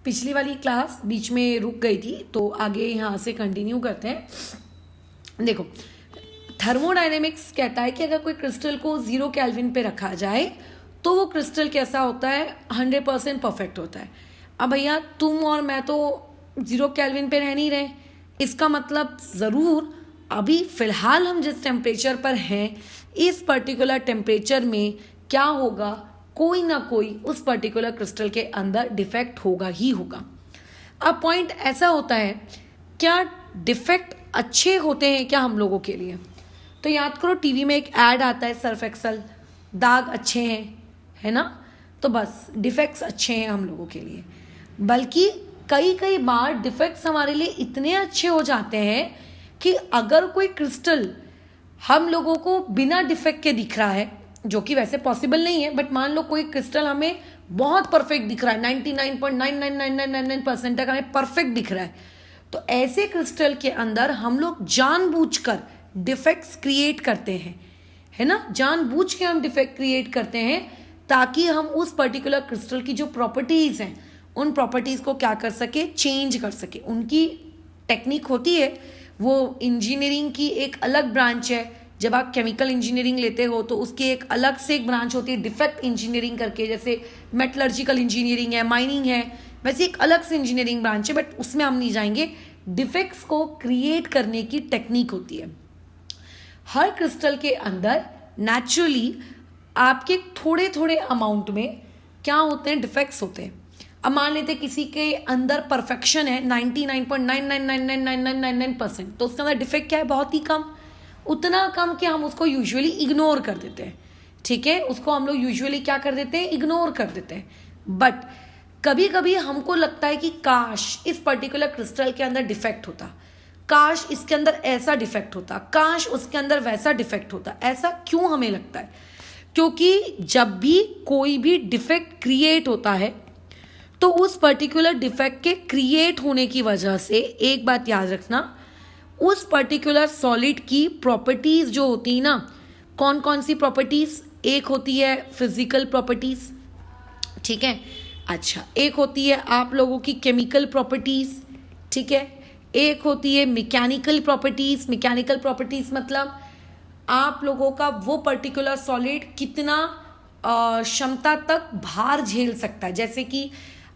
पिछली वाली क्लास बीच में रुक गई थी, तो आगे यहाँ से कंटिन्यू करते हैं। देखो, थर्मोडायनेमिक्स कहता है कि अगर कोई क्रिस्टल को 0 केल्विन पे रखा जाए तो वो क्रिस्टल कैसा होता है, 100% परफेक्ट होता है। अब भैया तुम और मैं तो 0 केल्विन पे रह नहीं रहे, इसका मतलब ज़रूर अभी फ़िलहाल हम जिस टेम्परेचर पर हैं, इस पर्टिकुलर टेम्परेचर में क्या होगा, कोई ना कोई उस पर्टिकुलर क्रिस्टल के अंदर डिफेक्ट होगा ही होगा। अब पॉइंट ऐसा होता है, क्या डिफेक्ट अच्छे होते हैं क्या हम लोगों के लिए? तो याद करो, टीवी में एक ऐड आता है सर्फ एक्सल, दाग अच्छे हैं, है ना? तो बस डिफेक्ट्स अच्छे हैं हम लोगों के लिए। बल्कि कई बार डिफेक्ट्स हमारे लिए इतने अच्छे हो जाते हैं कि अगर कोई क्रिस्टल हम लोगों को बिना डिफेक्ट के दिख रहा है, जो कि वैसे पॉसिबल नहीं है, बट मान लो कोई क्रिस्टल हमें बहुत परफेक्ट दिख रहा है, 99.99999% तक हमें परफेक्ट दिख रहा है, तो ऐसे क्रिस्टल के अंदर हम लोग जानबूझकर डिफेक्ट्स क्रिएट करते हैं, है ना? जानबूझ के हम डिफेक्ट क्रिएट करते हैं ताकि हम उस पर्टिकुलर क्रिस्टल की जो प्रॉपर्टीज हैं, उन प्रॉपर्टीज को क्या कर सके, चेंज कर सके। उनकी टेक्निक होती है, वो इंजीनियरिंग की एक अलग ब्रांच है। जब आप केमिकल इंजीनियरिंग लेते हो तो उसकी एक अलग से एक ब्रांच होती है डिफेक्ट इंजीनियरिंग करके, जैसे मेटलर्जिकल इंजीनियरिंग है, माइनिंग है, वैसे एक अलग से इंजीनियरिंग ब्रांच है, बट उसमें हम नहीं जाएंगे। डिफेक्ट्स को क्रिएट करने की टेक्निक होती है। हर क्रिस्टल के अंदर नेचुरली आपके थोड़े थोड़े अमाउंट में क्या होते हैं, डिफेक्ट्स होते हैं। अब मान लेते किसी के अंदर परफेक्शन है 99.9999999%, तो उसके अंदर डिफेक्ट क्या है, बहुत ही कम, उतना कम कि हम उसको यूजुअली इग्नोर कर देते हैं। ठीक है, उसको हम लोग यूजुअली क्या कर देते हैं, इग्नोर कर देते हैं। बट कभी कभी हमको लगता है कि काश इस पर्टिकुलर क्रिस्टल के अंदर डिफेक्ट होता, काश इसके अंदर ऐसा डिफेक्ट होता, काश उसके अंदर वैसा डिफेक्ट होता। ऐसा क्यों हमें लगता है? क्योंकि जब भी कोई भी डिफेक्ट क्रिएट होता है तो उस पर्टिकुलर डिफेक्ट के क्रिएट होने की वजह से एक बात याद रखना, उस पर्टिकुलर सॉलिड की प्रॉपर्टीज जो होती है ना, कौन कौन सी प्रॉपर्टीज? एक होती है फिजिकल प्रॉपर्टीज, ठीक है, अच्छा, एक होती है आप लोगों की केमिकल प्रॉपर्टीज, ठीक है, एक होती है मैकेनिकल प्रॉपर्टीज। मैकेनिकल प्रॉपर्टीज मतलब आप लोगों का वो पर्टिकुलर सॉलिड कितना क्षमता तक भार झेल सकता है। जैसे कि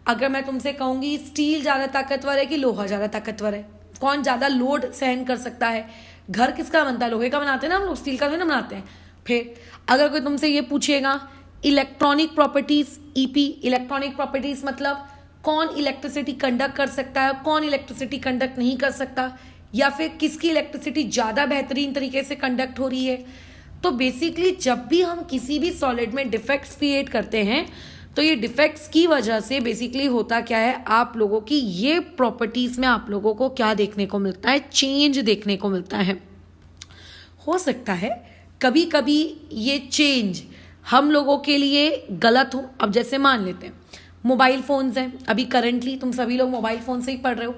अगर मैं तुमसे कहूंगी स्टील ज़्यादा ताकतवर है कि लोहा ज़्यादा ताकतवर है, कौन ज़्यादा लोड सहन कर सकता है? घर किसका बनता है? लोहे का बनाते हैं ना हम लोग, स्टील का थोड़ी ना बनाते हैं। फिर अगर कोई तुमसे ये पूछेगा electronic properties, EP, electronic properties मतलब कौन इलेक्ट्रिसिटी कंडक्ट कर सकता है, कौन इलेक्ट्रिसिटी कंडक्ट नहीं कर सकता, या फिर किसकी इलेक्ट्रिसिटी ज़्यादा बेहतरीन तरीके से कंडक्ट हो रही है। तो बेसिकली जब भी हम किसी भी सॉलिड में डिफेक्ट्स क्रिएट करते हैं तो ये डिफेक्ट्स की वजह से बेसिकली होता क्या है, आप लोगों की ये प्रॉपर्टीज में आप लोगों को क्या देखने को मिलता है, चेंज देखने को मिलता है। हो सकता है कभी कभी ये चेंज हम लोगों के लिए गलत हो। अब जैसे मान लेते हैं मोबाइल फोन्स हैं, अभी करंटली तुम सभी लोग मोबाइल फोन से ही पढ़ रहे हो।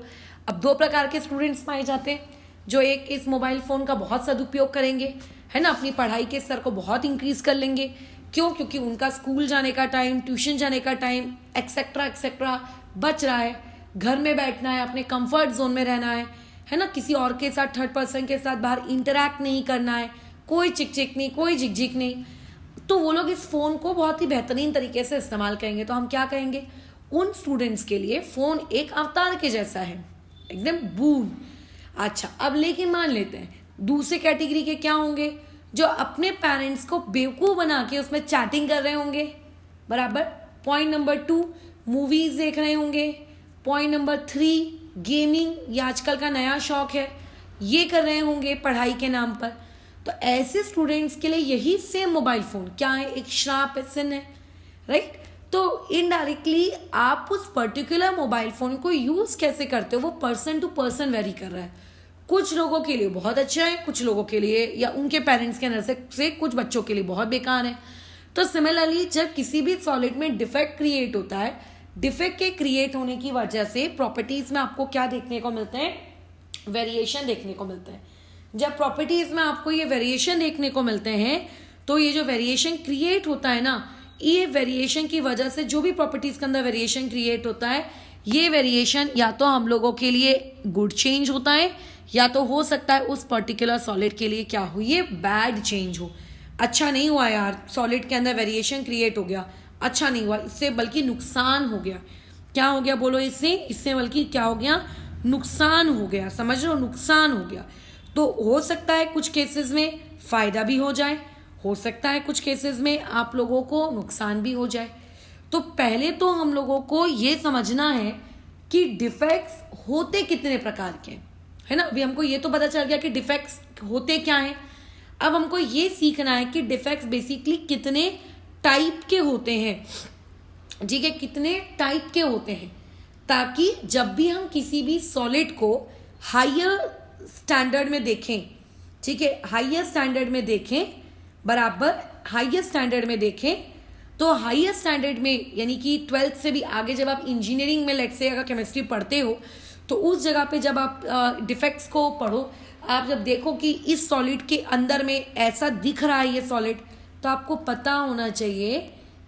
अब 2 प्रकार के स्टूडेंट्स पाए जाते हैं, जो एक इस मोबाइल फोन का बहुत सदुपयोग करेंगे, है ना, अपनी पढ़ाई के स्तर को बहुत इंक्रीज कर लेंगे। क्यों? क्योंकि उनका स्कूल जाने का टाइम, ट्यूशन जाने का टाइम, एक्सेट्रा बच रहा है, घर में बैठना है, अपने कंफर्ट जोन में रहना है ना, किसी और के साथ, थर्ड पर्सन के साथ बाहर इंटरैक्ट नहीं करना है, कोई चिक नहीं, कोई झिक नहीं, तो वो लोग इस फोन को बहुत ही बेहतरीन तरीके से इस्तेमाल करेंगे। तो हम क्या कहेंगे, उन स्टूडेंट्स के लिए फोन एक अवतार के जैसा है, एकदम बून। अच्छा, अब लेकिन मान लेते हैं दूसरे कैटेगरी के क्या होंगे, जो अपने पेरेंट्स को बेवकूफ़ बना के उसमें चैटिंग कर रहे होंगे, बराबर। पॉइंट नंबर 2, मूवीज़ देख रहे होंगे। पॉइंट नंबर 3, गेमिंग, ये आजकल का नया शौक है, ये कर रहे होंगे पढ़ाई के नाम पर। तो ऐसे स्टूडेंट्स के लिए यही सेम मोबाइल फ़ोन क्या है, एक श्राप है, सिन है, राइट। तो इनडायरेक्टली आप उस पर्टिकुलर मोबाइल फ़ोन को यूज़ कैसे करते हो वो पर्सन टू पर्सन वेरी कर रहा है। कुछ लोगों के लिए बहुत अच्छा है, कुछ लोगों के लिए या उनके पेरेंट्स के नज़र से कुछ बच्चों के लिए बहुत बेकार है। तो सिमिलरली जब किसी भी सॉलिड में डिफेक्ट क्रिएट होता है, डिफेक्ट के क्रिएट होने की वजह से प्रॉपर्टीज में आपको क्या देखने को मिलते हैं, वेरिएशन देखने को मिलते हैं। जब प्रॉपर्टीज में आपको ये वेरिएशन देखने को मिलते हैं तो ये जो वेरिएशन क्रिएट होता है ना, ये वेरिएशन की वजह से जो भी प्रॉपर्टीज के अंदर वेरिएशन क्रिएट होता है, ये वेरिएशन या तो हम लोगों के लिए गुड चेंज होता है, या तो हो सकता है उस पर्टिकुलर सॉलिड के लिए क्या हो, ये बैड चेंज हो। अच्छा नहीं हुआ यार, सॉलिड के अंदर वेरिएशन क्रिएट हो गया, अच्छा नहीं हुआ, इससे बल्कि नुकसान हो गया। क्या हो गया बोलो, इससे बल्कि क्या हो गया, नुकसान हो गया। समझ लो, नुकसान हो गया। तो हो सकता है कुछ केसेस में फायदा भी हो जाए, हो सकता है कुछ केसेस में आप लोगों को नुकसान भी हो जाए। तो पहले तो हम लोगों को ये समझना है कि डिफेक्ट्स होते कितने प्रकार के है ना। अभी हमको ये तो पता चल गया कि डिफेक्ट्स होते क्या हैं। अब हमको ये सीखना है कि डिफेक्ट्स बेसिकली कितने टाइप के होते हैं, ठीक है, कितने टाइप के होते हैं, ताकि जब भी हम किसी भी सॉलिड को हायर स्टैंडर्ड में देखें, ठीक है, हायर स्टैंडर्ड में देखें, बराबर हायर स्टैंडर्ड में देखें, तो हायर स्टैंडर्ड में यानी कि 12th से भी आगे जब आप इंजीनियरिंग में लेट्स से अगर केमिस्ट्री पढ़ते हो, तो उस जगह पे जब आप डिफेक्ट्स को पढ़ो, आप जब देखो कि इस सॉलिड के अंदर में ऐसा दिख रहा है ये सॉलिड, तो आपको पता होना चाहिए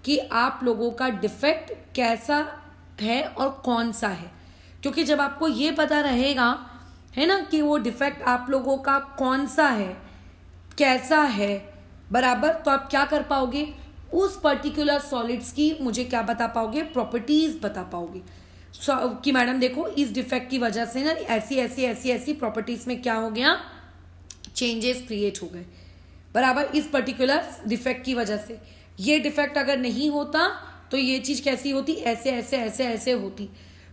कि आप लोगों का डिफेक्ट कैसा है और कौन सा है। क्योंकि जब आपको ये पता रहेगा है ना कि वो डिफेक्ट आप लोगों का कौन सा है, कैसा है, बराबर, तो आप क्या कर पाओगे, उस पर्टिकुलर सॉलिड्स की मुझे क्या बता पाओगे, प्रॉपर्टीज बता पाओगे। कि मैडम देखो इस डिफेक्ट की वजह से ना ऐसी ऐसी ऐसी ऐसी प्रॉपर्टीज में क्या हो गया, चेंजेस क्रिएट हो गए, बराबर, इस पर्टिकुलर डिफेक्ट की वजह से। ये डिफेक्ट अगर नहीं होता तो ये चीज कैसी होती, ऐसे ऐसे ऐसे ऐसे होती।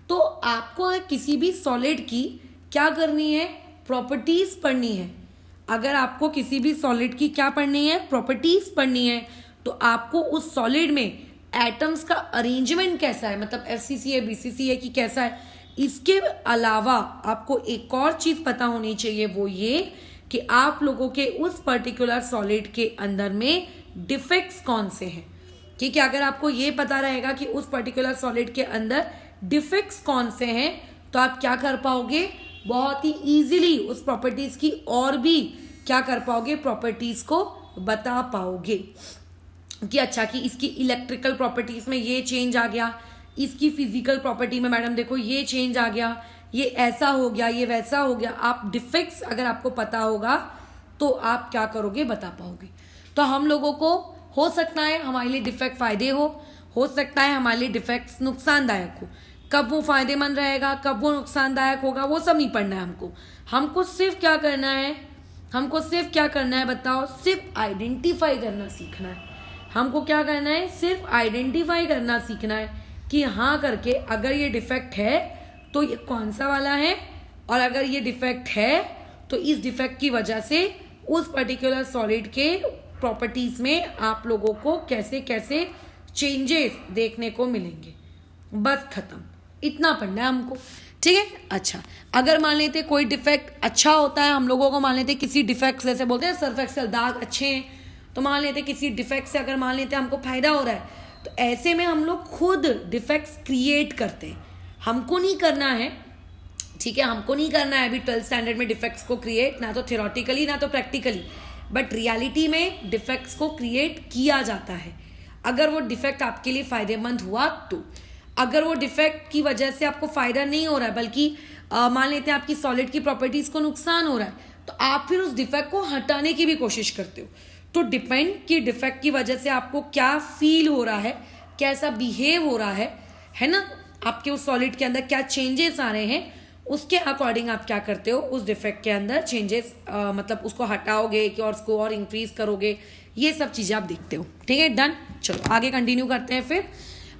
तो आपको किसी भी सॉलिड की क्या करनी है, प्रॉपर्टीज पढ़नी है। अगर आपको किसी भी सॉलिड की क्या पढ़नी है, प्रॉपर्टीज पढ़नी है, तो आपको उस सॉलिड में एटम्स का अरेंजमेंट कैसा है, मतलब FCC है, BCC है कि कैसा है। इसके अलावा आपको एक और चीज पता होनी चाहिए, वो ये कि आप लोगों के उस पर्टिकुलर सॉलिड के अंदर में डिफेक्ट्स कौन से हैं। ठीक है, अगर आपको ये पता रहेगा कि उस पर्टिकुलर सॉलिड के अंदर डिफेक्ट्स कौन से हैं, तो आप क्या कर पाओगे, बहुत ही इजीली उस प्रॉपर्टीज की और भी क्या कर पाओगे, प्रॉपर्टीज को बता पाओगे कि अच्छा कि इसकी इलेक्ट्रिकल प्रॉपर्टीज में ये चेंज आ गया, इसकी फिजिकल प्रॉपर्टी में मैडम देखो ये चेंज आ गया, ये ऐसा हो गया, ये वैसा हो गया। आप डिफेक्ट्स अगर आपको पता होगा तो आप क्या करोगे, बता पाओगे। तो हम लोगों को हो सकता है हमारे लिए डिफेक्ट फायदे हो सकता है हमारे लिए डिफेक्ट्स नुकसानदायक हो। कब वो फायदेमंद रहेगा, कब वो नुकसानदायक होगा, वो सब नहीं पढ़ना है हमको। हमको सिर्फ क्या करना है, हमको सिर्फ क्या करना है बताओ, सिर्फ आइडेंटिफाई करना सीखना है। हमको क्या करना है, सिर्फ आइडेंटिफाई करना सीखना है कि हाँ करके अगर ये डिफेक्ट है तो ये कौन सा वाला है, और अगर ये डिफेक्ट है तो इस डिफेक्ट की वजह से उस पर्टिकुलर सॉलिड के प्रॉपर्टीज में आप लोगों को कैसे कैसे चेंजेस देखने को मिलेंगे। बस खत्म, इतना पढ़ना है हमको, ठीक है। अच्छा, अगर मान लेते कोई डिफेक्ट अच्छा होता है, हम लोगों को मान लेते किसी डिफेक्ट, जैसे बोलते हैं सरफेक्स के दाग अच्छे हैं, तो मान लेते किसी डिफेक्ट से अगर मान लेते हमको फायदा हो रहा है, तो ऐसे में हम लोग खुद डिफेक्ट्स क्रिएट करते हैं। हमको नहीं करना है, ठीक है, हमको नहीं करना है अभी 12th स्टैंडर्ड में डिफेक्ट्स को क्रिएट, ना तो थियोरटिकली ना तो प्रैक्टिकली, बट रियलिटी में डिफेक्ट्स को क्रिएट किया जाता है। अगर वो डिफेक्ट आपके लिए फायदेमंद हुआ तो, अगर वो डिफेक्ट की वजह से आपको फायदा नहीं हो रहा है बल्कि मान लेते हैं आपकी सॉलिड की प्रॉपर्टीज को नुकसान हो रहा है, तो आप फिर उस डिफेक्ट को हटाने की भी कोशिश करते हो। तो डिपेंड कि डिफेक्ट की वजह से आपको क्या फील हो रहा है, कैसा बिहेव हो रहा है ना, आपके उस सॉलिड के अंदर क्या चेंजेस आ रहे हैं, उसके अकॉर्डिंग आप क्या करते हो, उस डिफेक्ट के अंदर चेंजेस मतलब उसको हटाओगे कि और उसको और इंक्रीज करोगे, ये सब चीजें आप देखते हो, ठीक है। डन, चलो आगे कंटिन्यू करते हैं। फिर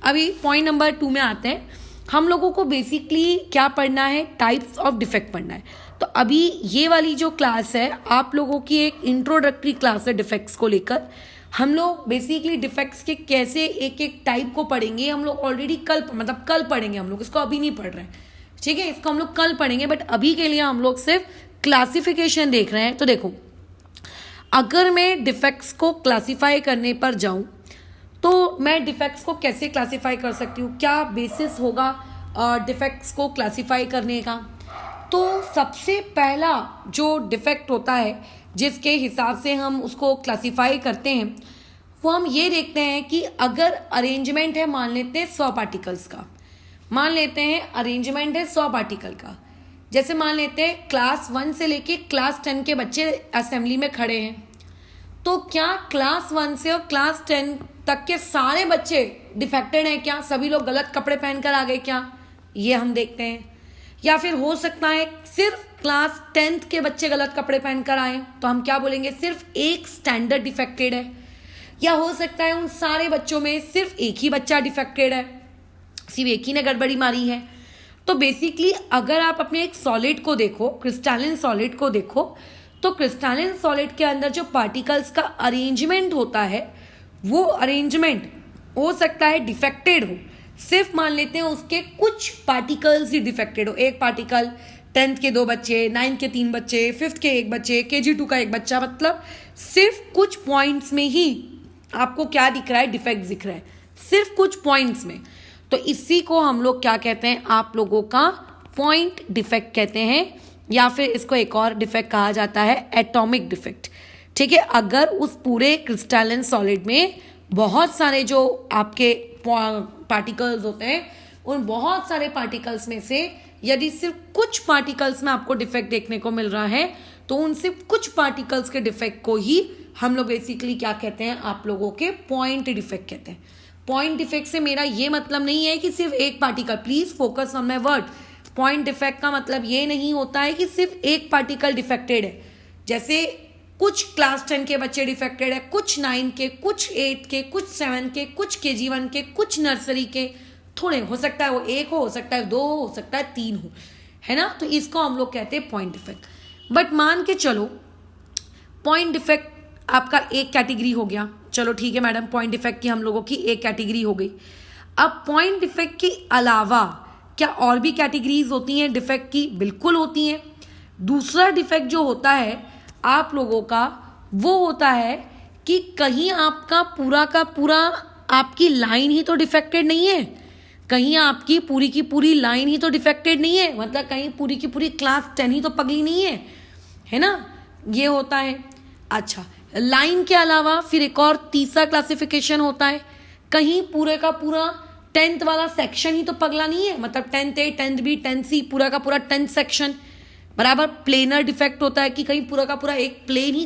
अभी पॉइंट नंबर 2 में आते हैं। हम लोगों को बेसिकली क्या पढ़ना है, टाइप्स ऑफ डिफेक्ट पढ़ना है। तो अभी ये वाली जो क्लास है आप लोगों की एक इंट्रोडक्टरी क्लास है डिफेक्ट्स को लेकर। हम लोग बेसिकली डिफेक्ट्स के कैसे एक एक टाइप को पढ़ेंगे, हम लोग ऑलरेडी कल पढ़ेंगे, हम लोग इसको अभी नहीं पढ़ रहे हैं, ठीक है, इसको हम लोग कल पढ़ेंगे, बट अभी के लिए हम लोग सिर्फ क्लासिफिकेशन देख रहे हैं। तो देखो, अगर मैं डिफेक्ट्स को क्लासिफाई करने पर जाऊं तो मैं डिफेक्ट्स को कैसे क्लासिफाई कर सकती हूँ, क्या बेसिस होगा डिफेक्ट्स को क्लासिफाई करने का। तो सबसे पहला जो डिफेक्ट होता है जिसके हिसाब से हम उसको क्लासिफाई करते हैं, वो हम ये देखते हैं कि अगर अरेंजमेंट है मान लेते हैं 100 पार्टिकल्स का, मान लेते हैं अरेंजमेंट है 100 पार्टिकल का। जैसे मान लेते हैं क्लास 1 से लेके क्लास 10 के बच्चे असेंबली में खड़े हैं, तो क्या क्लास 1 से और क्लास 10 तक के सारे बच्चे डिफेक्टेड हैं क्या? सभी लोग गलत कपड़े पहनकर आ गए क्या? ये हम देखते हैं। या फिर हो सकता है सिर्फ क्लास 10th के बच्चे गलत कपड़े पहनकर आए, तो हम क्या बोलेंगे? सिर्फ एक स्टैंडर्ड डिफेक्टेड है। या हो सकता है उन सारे बच्चों में सिर्फ एक ही बच्चा डिफेक्टेड है, सिर्फ एक ही ने गड़बड़ी मारी है। तो बेसिकली अगर आप अपने एक सॉलिड को देखो, क्रिस्टलिन सॉलिड को देखो, तो क्रिस्टलिन सॉलिड के अंदर जो पार्टिकल्स का अरेंजमेंट होता है, वो अरेंजमेंट हो सकता है डिफेक्टेड हो। सिर्फ मान लेते हैं उसके कुछ पार्टिकल्स ही डिफेक्टेड हो। एक पार्टिकल 10th के 2 बच्चे, 9th के 3 बच्चे, 5th के 1 बच्चे, KG2 का 1 बच्चा, मतलब सिर्फ कुछ पॉइंट्स में ही आपको क्या दिख रहा है? डिफेक्ट दिख रहा है, सिर्फ कुछ पॉइंट्स में। तो इसी को हम लोग क्या कहते हैं? आप लोगों का पॉइंट डिफेक्ट कहते हैं, या फिर इसको एक और डिफेक्ट कहा जाता है एटॉमिक डिफेक्ट। ठीक है, अगर उस पूरे क्रिस्टलिन सॉलिड में बहुत सारे जो आपके पार्टिकल्स होते हैं, उन बहुत सारे पार्टिकल्स में से यदि सिर्फ कुछ पार्टिकल्स में आपको डिफेक्ट देखने को मिल रहा है, तो उन सिर्फ कुछ पार्टिकल्स के डिफेक्ट को ही हम लोग बेसिकली क्या कहते हैं? आप लोगों के पॉइंट डिफेक्ट कहते हैं। पॉइंट डिफेक्ट से मेरा ये मतलब नहीं है कि सिर्फ एक particle, please focus on my word. Point defect का मतलब ये नहीं होता है कि सिर्फ एक पार्टिकल डिफेक्टेड है। जैसे कुछ क्लास 10 के बच्चे डिफेक्टेड है, कुछ 9 के, कुछ 8 के, कुछ 7 के, कुछ KG1 के, कुछ नर्सरी के, थोड़े हो सकता है वो 1 हो सकता है 2 हो सकता है 3 हो, है ना? तो इसको हम लोग कहते हैं पॉइंट डिफेक्ट। बट मान के चलो पॉइंट डिफेक्ट आपका एक कैटेगरी हो गया, चलो ठीक है मैडम, पॉइंट डिफेक्ट की हम लोगों की एक कैटेगरी हो गई। अब पॉइंट डिफेक्ट के अलावा क्या और भी कैटेगरीज होती हैं डिफेक्ट की? बिल्कुल होती हैं। दूसरा डिफेक्ट जो होता है आप लोगों का, वो होता है कि कहीं आपका पूरा का पूरा आपकी लाइन ही तो डिफेक्टेड नहीं है, कहीं आपकी पूरी की पूरी लाइन ही तो डिफेक्टेड नहीं है, मतलब कहीं पूरी की पूरी क्लास 10 ही तो पगली नहीं है ना? ये होता है। अच्छा, लाइन के अलावा फिर एक और तीसरा क्लासिफिकेशन होता है, कहीं पूरे का पूरा 10th वाला सेक्शन ही तो पगला नहीं है, मतलब 10th A, 10th B, 10th C, पूरा का पूरा 10th सेक्शन बराबर। प्लेनर डिफेक्ट होता है कि कहीं पूरा का पूरा एक प्लेन ही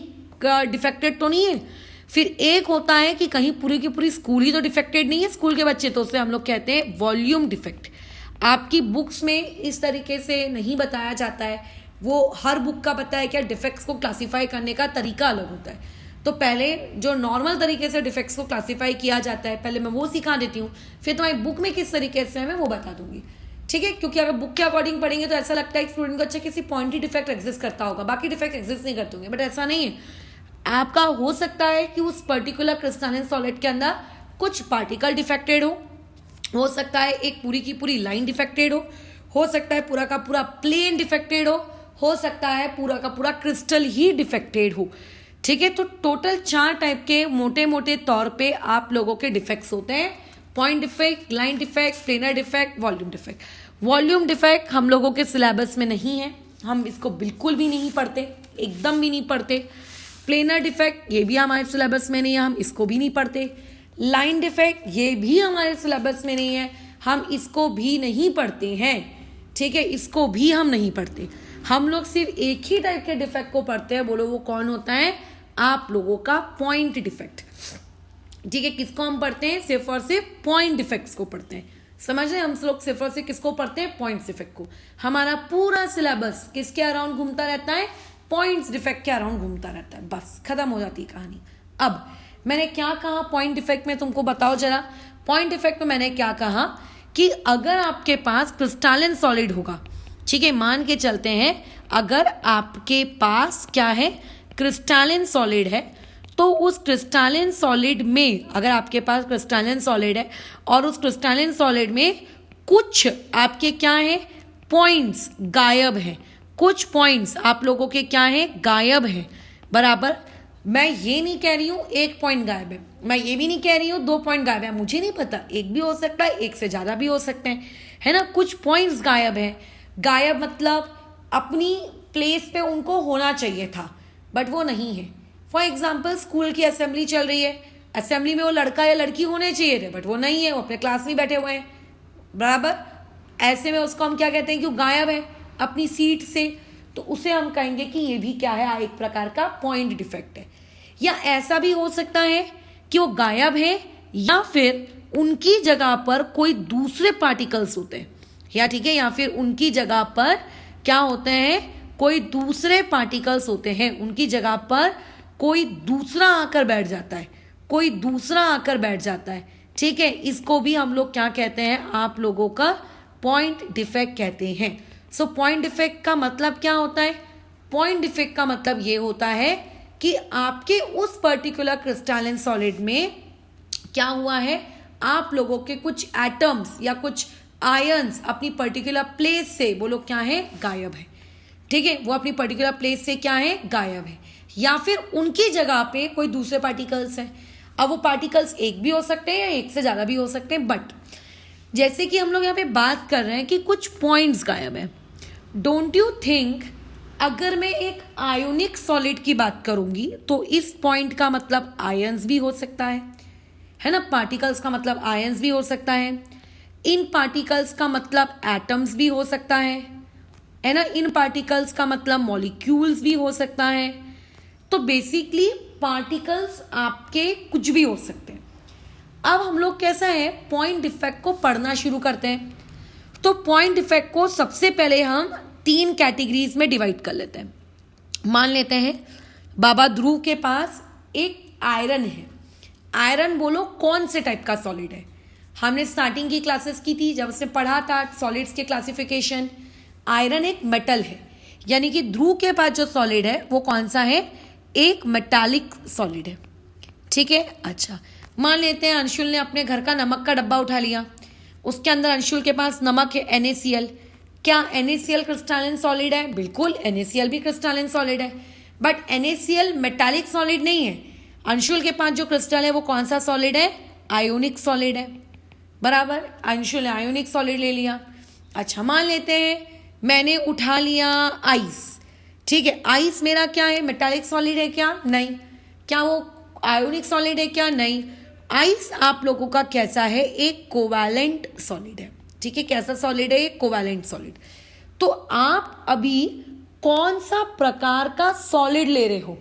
डिफेक्टेड तो नहीं है। फिर एक होता है कि कहीं पूरी की पूरी स्कूल ही तो डिफेक्टेड नहीं है, स्कूल के बच्चे, तो उसे हम लोग कहते हैं वॉल्यूम डिफेक्ट। आपकी बुक्स में इस तरीके से नहीं बताया जाता है, वो हर बुक का पता है क्या डिफेक्ट्स को क्लासीफाई करने का तरीका अलग होता है। तो पहले जो नॉर्मल तरीके से डिफेक्ट्स को क्लासीफाई किया जाता है, पहले मैं वो सिखा देती हूँ, फिर तुम्हारी बुक में किस तरीके से है मैं वो बता दूंगी, ठीक है? क्योंकि अगर बुक के अकॉर्डिंग पढ़ेंगे तो ऐसा लगता है कि स्टूडेंट को अच्छा किसी पॉइंट ही डिफेक्ट एग्जिस्ट करता होगा, बाकी डिफेक्ट एग्जिस्ट नहीं करते होंगे, बट ऐसा नहीं है। आपका हो सकता है कि उस पर्टिकुलर क्रिस्टलिन सॉलिड के अंदर कुछ पार्टिकल डिफेक्टेड हो सकता है एक पूरी की पूरी लाइन डिफेक्टेड हो सकता है पूरा का पूरा प्लेन डिफेक्टेड हो सकता है पूरा का पूरा क्रिस्टल ही डिफेक्टेड हो, ठीक है? तो टोटल 4 टाइप के मोटे मोटे तौर पे आप लोगों के डिफेक्ट्स होते हैं, point defect, line defect, planar defect, volume defect. Volume defect हम लोगों के सिलेबस में नहीं है, हम इसको बिल्कुल भी नहीं पढ़ते, एकदम भी नहीं पढ़ते। प्लेनर डिफेक्ट ये भी हमारे सिलेबस में नहीं है, हम इसको भी नहीं पढ़ते। लाइन डिफेक्ट ये भी हमारे सिलेबस में नहीं है, हम इसको भी नहीं पढ़ते हैं, ठीक है? इसको भी हम नहीं पढ़ते। हम लोग सिर्फ एक ही टाइप के डिफेक्ट को पढ़ते हैं, बोलो वो कौन होता है? आप लोगों का पॉइंट डिफेक्ट, ठीक है? किसको हम पढ़ते हैं? सिर्फ और सिर्फ पॉइंट डिफेक्ट्स को पढ़ते हैं, समझ रहे? हम लोग सिर्फ और सिर्फ किसको पढ़ते हैं? पॉइंट डिफेक्ट को। हमारा पूरा सिलेबस किसके अराउंड घूमता रहता है? पॉइंट्स डिफेक्ट के अराउंड घूमता रहता है, बस खत्म हो जाती है कहानी। अब मैंने क्या कहा पॉइंट डिफेक्ट में, तुमको बताओ जरा। पॉइंट डिफेक्ट में मैंने क्या कहा कि अगर आपके पास क्रिस्टलिन सॉलिड होगा, ठीक है, मान के चलते हैं अगर आपके पास क्या है? क्रिस्टलिन सॉलिड है, तो उस क्रिस्टलिन सॉलिड में अगर आपके पास क्रिस्टलिन सॉलिड है और उस क्रिस्टलिन सॉलिड में कुछ आपके क्या है? पॉइंट्स गायब हैं, कुछ पॉइंट्स आप लोगों के क्या है? गायब हैं, बराबर। मैं ये नहीं कह रही हूं 1 पॉइंट गायब है, मैं ये भी नहीं कह रही हूं 2 पॉइंट गायब है, मुझे नहीं पता, एक भी हो सकता है, एक से ज्यादा भी हो सकते हैं, है ना? कुछ पॉइंट्स गायब हैं। गायब मतलब अपनी प्लेस पे उनको होना चाहिए था बट वो नहीं है। फॉर एग्जाम्पल स्कूल की असेंबली चल रही है, असेंबली में वो लड़का या लड़की होने चाहिए थे बट वो नहीं है, वो अपने क्लास में बैठे हुए हैं, बराबर। ऐसे में उसको हम क्या कहते हैं कि वो गायब है अपनी सीट से, तो उसे हम कहेंगे कि ये भी क्या है, एक प्रकार का पॉइंट डिफेक्ट है। या ऐसा भी हो सकता है कि वो गायब है या फिर उनकी जगह पर कोई दूसरे पार्टिकल्स होते हैं, या ठीक है, या फिर उनकी जगह पर क्या होते हैं, कोई दूसरे पार्टिकल्स होते हैं, उनकी जगह पर कोई दूसरा आकर बैठ जाता है, कोई दूसरा आकर बैठ जाता है, ठीक है। इसको भी हम लोग क्या कहते हैं, आप लोगों का पॉइंट डिफेक्ट कहते हैं। सो पॉइंट डिफेक्ट का मतलब क्या होता है? पॉइंट डिफेक्ट का मतलब ये होता है कि आपके उस पर्टिकुलर क्रिस्टलाइन सॉलिड में क्या हुआ है, आप लोगों के कुछ एटम्स या कुछ आयंस अपनी पर्टिकुलर प्लेस से वो लोग क्या है, गायब है, ठीक है। वो अपनी पर्टिकुलर प्लेस से क्या है, गायब है, या फिर उनकी जगह पे कोई दूसरे पार्टिकल्स हैं। अब वो पार्टिकल्स एक भी हो सकते हैं या एक से ज्यादा भी हो सकते हैं, बट जैसे कि हम लोग यहाँ पे बात कर रहे हैं कि कुछ पॉइंट्स गायब है, डोंट यू थिंक अगर मैं एक आयोनिक सॉलिड की बात करूंगी तो इस पॉइंट का मतलब आयंस भी हो सकता है ना, पार्टिकल्स का मतलब आयंस भी हो सकता है, इन पार्टिकल्स का मतलब एटम्स भी हो सकता है ना, इन पार्टिकल्स का मतलब मॉलिक्यूल्स भी हो सकता है। तो बेसिकली पार्टिकल्स आपके कुछ भी हो सकते हैं। अब हम लोग कैसा है, पॉइंट डिफेक्ट को पढ़ना शुरू करते हैं। तो पॉइंट डिफेक्ट को सबसे पहले हम 3 कैटेगरीज में डिवाइड कर लेते हैं। मान लेते हैं बाबा ध्रुव के पास एक आयरन है। आयरन बोलो कौन से टाइप का सॉलिड है, हमने स्टार्टिंग की क्लासेस की थी जब उसने पढ़ा था सॉलिड्स के क्लासिफिकेशन। आयरन एक मेटल है, यानी कि ध्रुव के पास जो सॉलिड है वो कौन सा है, एक मेटालिक सॉलिड है, ठीक है। अच्छा, मान लेते हैं अंशुल ने अपने घर का नमक का डब्बा उठा लिया, उसके अंदर अंशुल के पास नमक है NaCl। क्या NaCl क्रिस्टलाइन सॉलिड है? बिल्कुल, NaCl भी क्रिस्टलाइन सॉलिड है, बट NaCl मेटालिक सॉलिड नहीं है। अंशुल के पास जो क्रिस्टल है वो कौन सा सॉलिड है, आयोनिक सॉलिड है, बराबर। अंशुल ने आयोनिक सॉलिड ले लिया। अच्छा, मान लेते हैं मैंने उठा लिया आइस, ठीक है। आइस मेरा क्या है, मेटालिक सॉलिड है क्या? नहीं। क्या वो आयोनिक सॉलिड है क्या? नहीं। आइस आप लोगों का कैसा है, एक कोवैलेंट सॉलिड है, ठीक है। कैसा सॉलिड है, एक कोवैलेंट सॉलिड। तो आप अभी कौन सा प्रकार का सॉलिड ले रहे हो,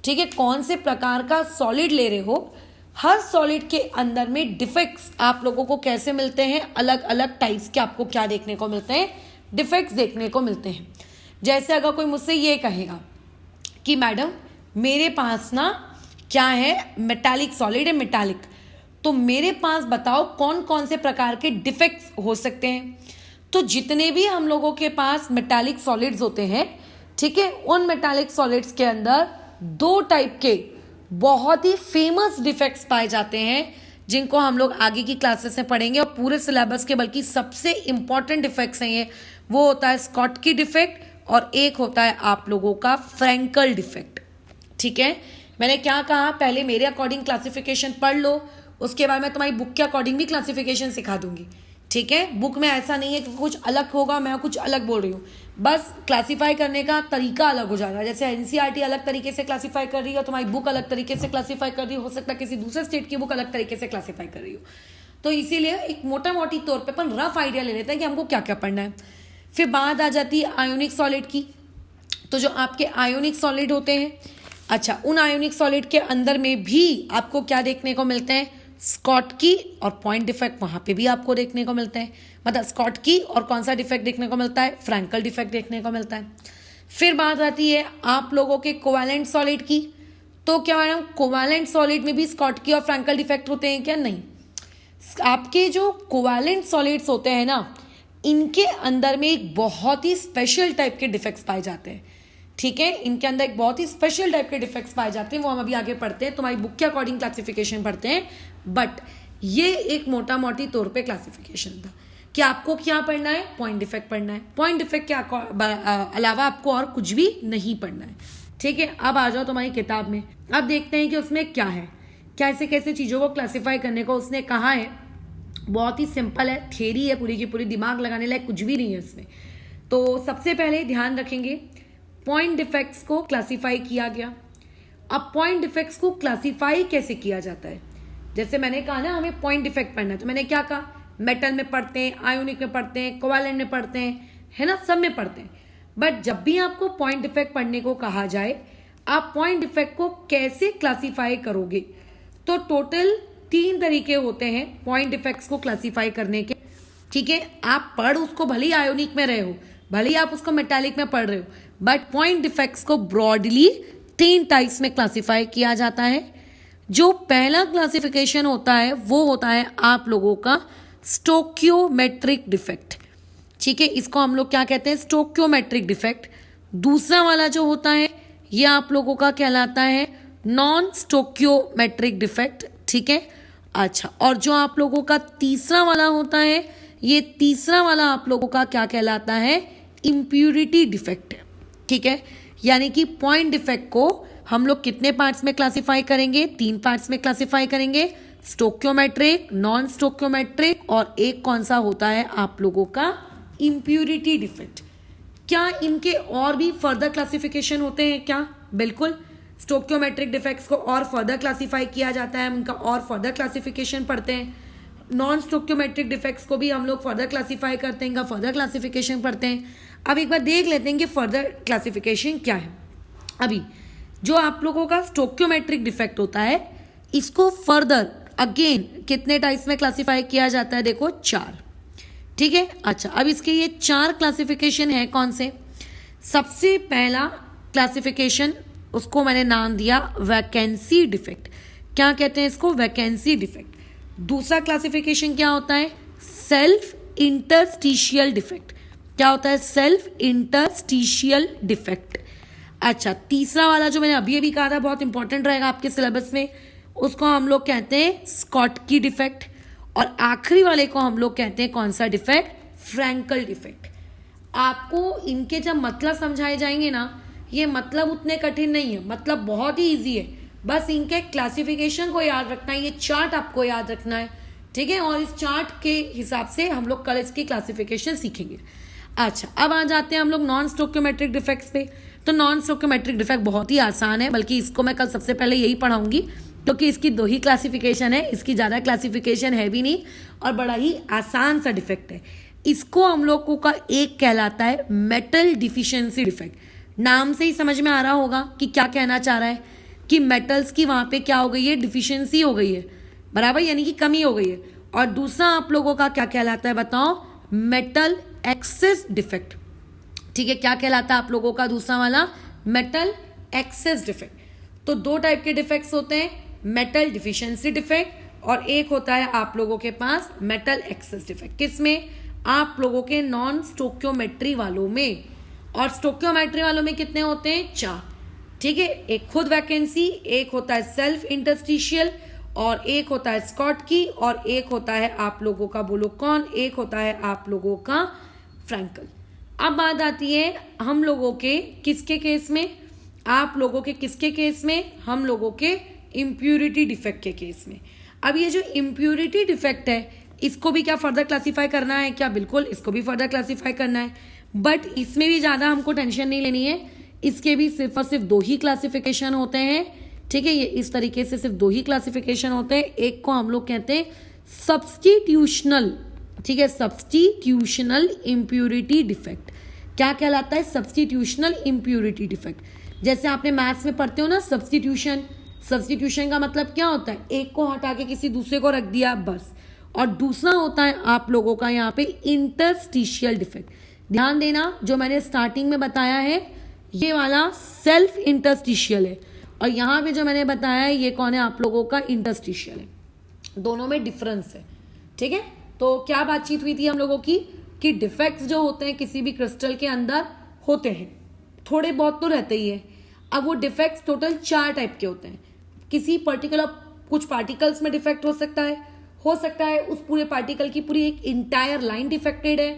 ठीक है, कौन से प्रकार का सॉलिड ले रहे हो। हर सॉलिड के अंदर में डिफेक्ट्स आप लोगों को कैसे मिलते हैं, अलग अलग टाइप्स के आपको क्या देखने को मिलते हैं, डिफेक्ट्स देखने को मिलते हैं। जैसे अगर कोई मुझसे ये कहेगा कि मैडम मेरे पास ना क्या है, मेटालिक सॉलिड है, मेटालिक, तो मेरे पास बताओ कौन कौन से प्रकार के डिफेक्ट्स हो सकते हैं। तो जितने भी हम लोगों के पास मेटालिक सॉलिड्स होते हैं, ठीक है, उन मेटालिक सॉलिड्स के अंदर 2 टाइप के बहुत ही फेमस डिफेक्ट्स पाए जाते हैं, जिनको हम लोग आगे की क्लासेस में पढ़ेंगे, और पूरे सिलेबस के बल्कि सबसे इंपॉर्टेंट डिफेक्ट्स हैं ये। वो होता है स्कॉटकी डिफेक्ट और एक होता है आप लोगों का फ्रैंकल डिफेक्ट, ठीक है। मैंने क्या कहा, पहले मेरे अकॉर्डिंग क्लासिफिकेशन पढ़ लो, उसके बाद मैं तुम्हारी बुक के अकॉर्डिंग भी क्लासिफिकेशन सिखा दूंगी, ठीक है। बुक में ऐसा नहीं है कि कुछ अलग होगा, मैं कुछ अलग बोल रही हूँ, बस क्लासीफाई करने का तरीका अलग हो जाएगा। जैसे NCERT अलग तरीके से क्लासीफाई कर रही हो, तुम्हारी बुक अलग तरीके से क्लासीफाई कर रही हो सकता है किसी दूसरे स्टेट की बुक अलग तरीके से क्लासीफाई कर रही हो। तो इसीलिए एक मोटा मोटी तौर पर अपन रफ आइडिया ले लेते हैं कि हमको क्या क्या पढ़ना है। फिर बात आ जाती है आयोनिक सॉलिड की। तो जो आपके आयोनिक सॉलिड होते हैं, अच्छा, उन आयोनिक सॉलिड के अंदर में भी आपको क्या देखने को मिलते हैं, स्कॉटकी और पॉइंट डिफेक्ट वहां पे भी आपको देखने को मिलते हैं। मतलब स्कॉटकी और कौन सा डिफेक्ट देखने को मिलता है, फ्रैंकल डिफेक्ट देखने को मिलता है। फिर बात आती है आप लोगों के कोवैलेंट सॉलिड की। तो क्या मैडम कोवैलेंट सॉलिड में भी स्कॉटकी और फ्रैंकल डिफेक्ट होते हैं क्या? नहीं। आपके जो कोवैलेंट सॉलिड्स होते हैं ना, इनके अंदर में एक बहुत ही स्पेशल टाइप के डिफेक्ट्स पाए जाते हैं, ठीक है। इनके अंदर एक बहुत ही स्पेशल टाइप के डिफेक्ट्स पाए जाते हैं, वो हम अभी आगे पढ़ते हैं, तुम्हारी बुक के अकॉर्डिंग क्लासिफिकेशन पढ़ते हैं। बट ये एक मोटा मोटी तौर पे क्लासिफिकेशन था कि आपको क्या पढ़ना है, पॉइंट डिफेक्ट पढ़ना है। पॉइंट डिफेक्ट के अलावा आपको और कुछ भी नहीं पढ़ना है, ठीक है। अब आ जाओ तुम्हारी किताब में, अब देखते हैं कि उसमें क्या है, कैसे कैसे चीज़ों को क्लासीफाई करने को उसने कहा है। बहुत ही सिंपल है, थियरी है पूरी की पूरी, दिमाग लगाने लायक कुछ भी नहीं है इसमें। तो सबसे पहले ध्यान रखेंगे पॉइंट डिफेक्ट्स को क्लासीफाई किया गया। अब पॉइंट डिफेक्ट्स को क्लासीफाई कैसे किया जाता है, जैसे मैंने कहा ना हमें पॉइंट डिफेक्ट पढ़ना है, तो मैंने क्या कहा, मेटल में पढ़ते हैं, आयोनिक में पढ़ते हैं, कोवैलेंट में पढ़ते हैं, है ना, सब में पढ़ते हैं। बट जब भी आपको पॉइंट डिफेक्ट पढ़ने को कहा जाए, आप पॉइंट डिफेक्ट को कैसे क्लासिफाई करोगे? तो टोटल 3 तरीके होते हैं पॉइंट डिफेक्ट्स को क्लासिफाई करने के, ठीक है। आप पढ़ उसको भले ही आयोनिक में रहे हो, भले ही आप उसको मेटालिक में पढ़ रहे हो, बट पॉइंट डिफेक्ट्स को ब्रॉडली 3 टाइप्स में क्लासिफाई किया जाता है। जो पहला क्लासिफिकेशन होता है वो होता है आप लोगों का स्टोक्योमेट्रिक डिफेक्ट, ठीक है। इसको हम लोग क्या कहते हैं? Stoichiometric defect. दूसरा वाला जो होता है ये आप लोगों का कहलाता है नॉन स्टोक्योमेट्रिक डिफेक्ट, ठीक है। अच्छा, और जो आप लोगों का तीसरा वाला होता है, ये तीसरा वाला आप लोगों का क्या कहलाता है? इम्प्यूरिटी डिफेक्ट, ठीक है। यानी कि पॉइंट डिफेक्ट को हम लोग कितने पार्ट्स में क्लासिफाई करेंगे? 3 पार्ट्स में क्लासिफाई करेंगे, स्टोक्योमेट्रिक, नॉन स्टोक्योमेट्रिक, और एक कौन सा होता है आप लोगों का? Impurity defect. क्या इनके और भी फर्दर क्लासिफिकेशन होते हैं क्या? बिल्कुल, स्टोक्योमेट्रिक डिफेक्ट्स को और फर्दर क्लासिफाई किया जाता है, हम इनका और फर्दर क्लासिफिकेशन पढ़ते हैं। नॉन स्टोक्योमेट्रिक डिफेक्ट्स को भी हम लोग फर्दर क्लासिफाई करते हैं, इनका फर्दर क्लासिफिकेशन पढ़ते हैं। अब एक बार देख लेते हैं कि फर्दर क्लासिफिकेशन क्या है। अभी जो आप लोगों का स्टोक्योमेट्रिक डिफेक्ट होता है, इसको फर्दर अगेन कितने टाइप्स में क्लासिफाई किया जाता है? देखो 4, ठीक है। अच्छा, अब इसके ये 4 क्लासिफिकेशन है कौन से? सबसे पहला क्लासिफिकेशन, उसको मैंने नाम दिया वैकेंसी डिफेक्ट। क्या कहते हैं इसको? Vacancy defect. दूसरा क्लासिफिकेशन क्या होता है? Self interstitial defect. क्या होता है? Self interstitial defect. अच्छा, तीसरा वाला जो मैंने अभी अभी कहा था, बहुत इंपॉर्टेंट रहेगा आपके सिलेबस में, उसको हम लोग कहते हैं स्कॉटकी डिफेक्ट। और आखिरी वाले को हम लोग कहते हैं कौन सा डिफेक्ट? Frenkel defect. आपको इनके जब मतलब समझाए जाएंगे ना, ये मतलब उतने कठिन नहीं है, मतलब बहुत ही इजी है। बस इनके क्लासिफिकेशन को याद रखना है, ये चार्ट आपको याद रखना है, ठीक है। और इस चार्ट के हिसाब से हम लोग कल इसकी क्लासिफिकेशन सीखेंगे। अच्छा, अब आ जाते हैं हम लोग नॉन स्टोक्योमेट्रिक डिफेक्ट्स पे। तो नॉन स्टोक्योमेट्रिक डिफेक्ट बहुत ही आसान है, बल्कि इसको मैं कल सबसे पहले यही पढ़ाऊंगी, क्योंकि इसकी 2 ही क्लासिफिकेशन है, इसकी ज़्यादा क्लासिफिकेशन है भी नहीं, और बड़ा ही आसान सा डिफेक्ट है। इसको हम लोगों का एक कहलाता है मेटल डिफिशियंसी डिफेक्ट। नाम से ही समझ में आ रहा होगा कि क्या कहना चाह रहा है, कि मेटल्स की वहाँ पे क्या हो गई है? डिफिशियंसी हो गई है, बराबर, यानी कि कमी हो गई है। और दूसरा आप लोगों का क्या कहलाता है बताओ? मेटल एक्सेस डिफेक्ट, ठीक है। क्या कहलाता है आप लोगों का दूसरा वाला? Metal access defect. तो 2 टाइप के डिफेक्ट्स होते हैं, मेटल डिफिशियंसी डिफेक्ट, और एक होता है आप लोगों के पास मेटल एक्सेस डिफेक्ट। किसमें? आप लोगों के नॉन स्टोक्योमेट्री वालों में। और स्टोक्योमेट्री वालों में कितने होते हैं? 4, ठीक है। एक खुद वैकेंसी, एक होता है सेल्फ इंटरस्टिशियल, और एक होता है स्कॉट की, और एक होता है आप लोगों का, बोलो कौन? एक होता है आप लोगों का फ्रैंकल। अब बात आती है हम लोगों के किसके केस में? आप लोगों के किसके केस में? हम लोगों के इम्प्यूरिटी डिफेक्ट के केस में। अब ये जो इम्प्यूरिटी डिफेक्ट है, इसको भी क्या फर्दर क्लासीफाई करना है क्या? बिल्कुल, इसको भी फर्दर क्लासीफाई करना है, बट इसमें भी ज़्यादा हमको टेंशन नहीं लेनी है। इसके भी सिर्फ और सिर्फ 2 ही क्लासिफिकेशन होते हैं, ठीक है। ये इस तरीके से सिर्फ 2 ही क्लासिफिकेशन होते हैं। एक को हम लोग कहते हैं सब्स्टिट्यूशनल, ठीक है, सब्स्टिट्यूशनल इम्प्यूरिटी डिफेक्ट। क्या कहलाता है? सब्स्टिट्यूशनल इम्प्यूरिटी डिफेक्ट। जैसे आपने मैथ्स में पढ़ते हो ना, सब्स्टिट्यूशन। सब्स्टिट्यूशन का मतलब क्या होता है? एक को हटा के किसी दूसरे को रख दिया, बस। और दूसरा होता है आप लोगों का यहाँ पे इंटरस्टिशियल डिफेक्ट। ध्यान देना, जो मैंने स्टार्टिंग में बताया है ये वाला सेल्फ इंटरस्टिशियल है, और यहाँ पे जो मैंने बताया है ये कौन है? आप लोगों का इंटरस्टिशियल है। दोनों में डिफरेंस है, ठीक है। तो क्या बातचीत हुई थी हम लोगों की, कि डिफेक्ट्स जो होते हैं किसी भी क्रिस्टल के अंदर होते हैं, थोड़े बहुत तो रहते ही है। अब वो डिफेक्ट्स टोटल 4 टाइप के होते हैं। किसी पर्टिकुलर कुछ पार्टिकल्स में डिफेक्ट हो सकता है उस पूरे पार्टिकल की पूरी एक इंटायर लाइन डिफेक्टेड है,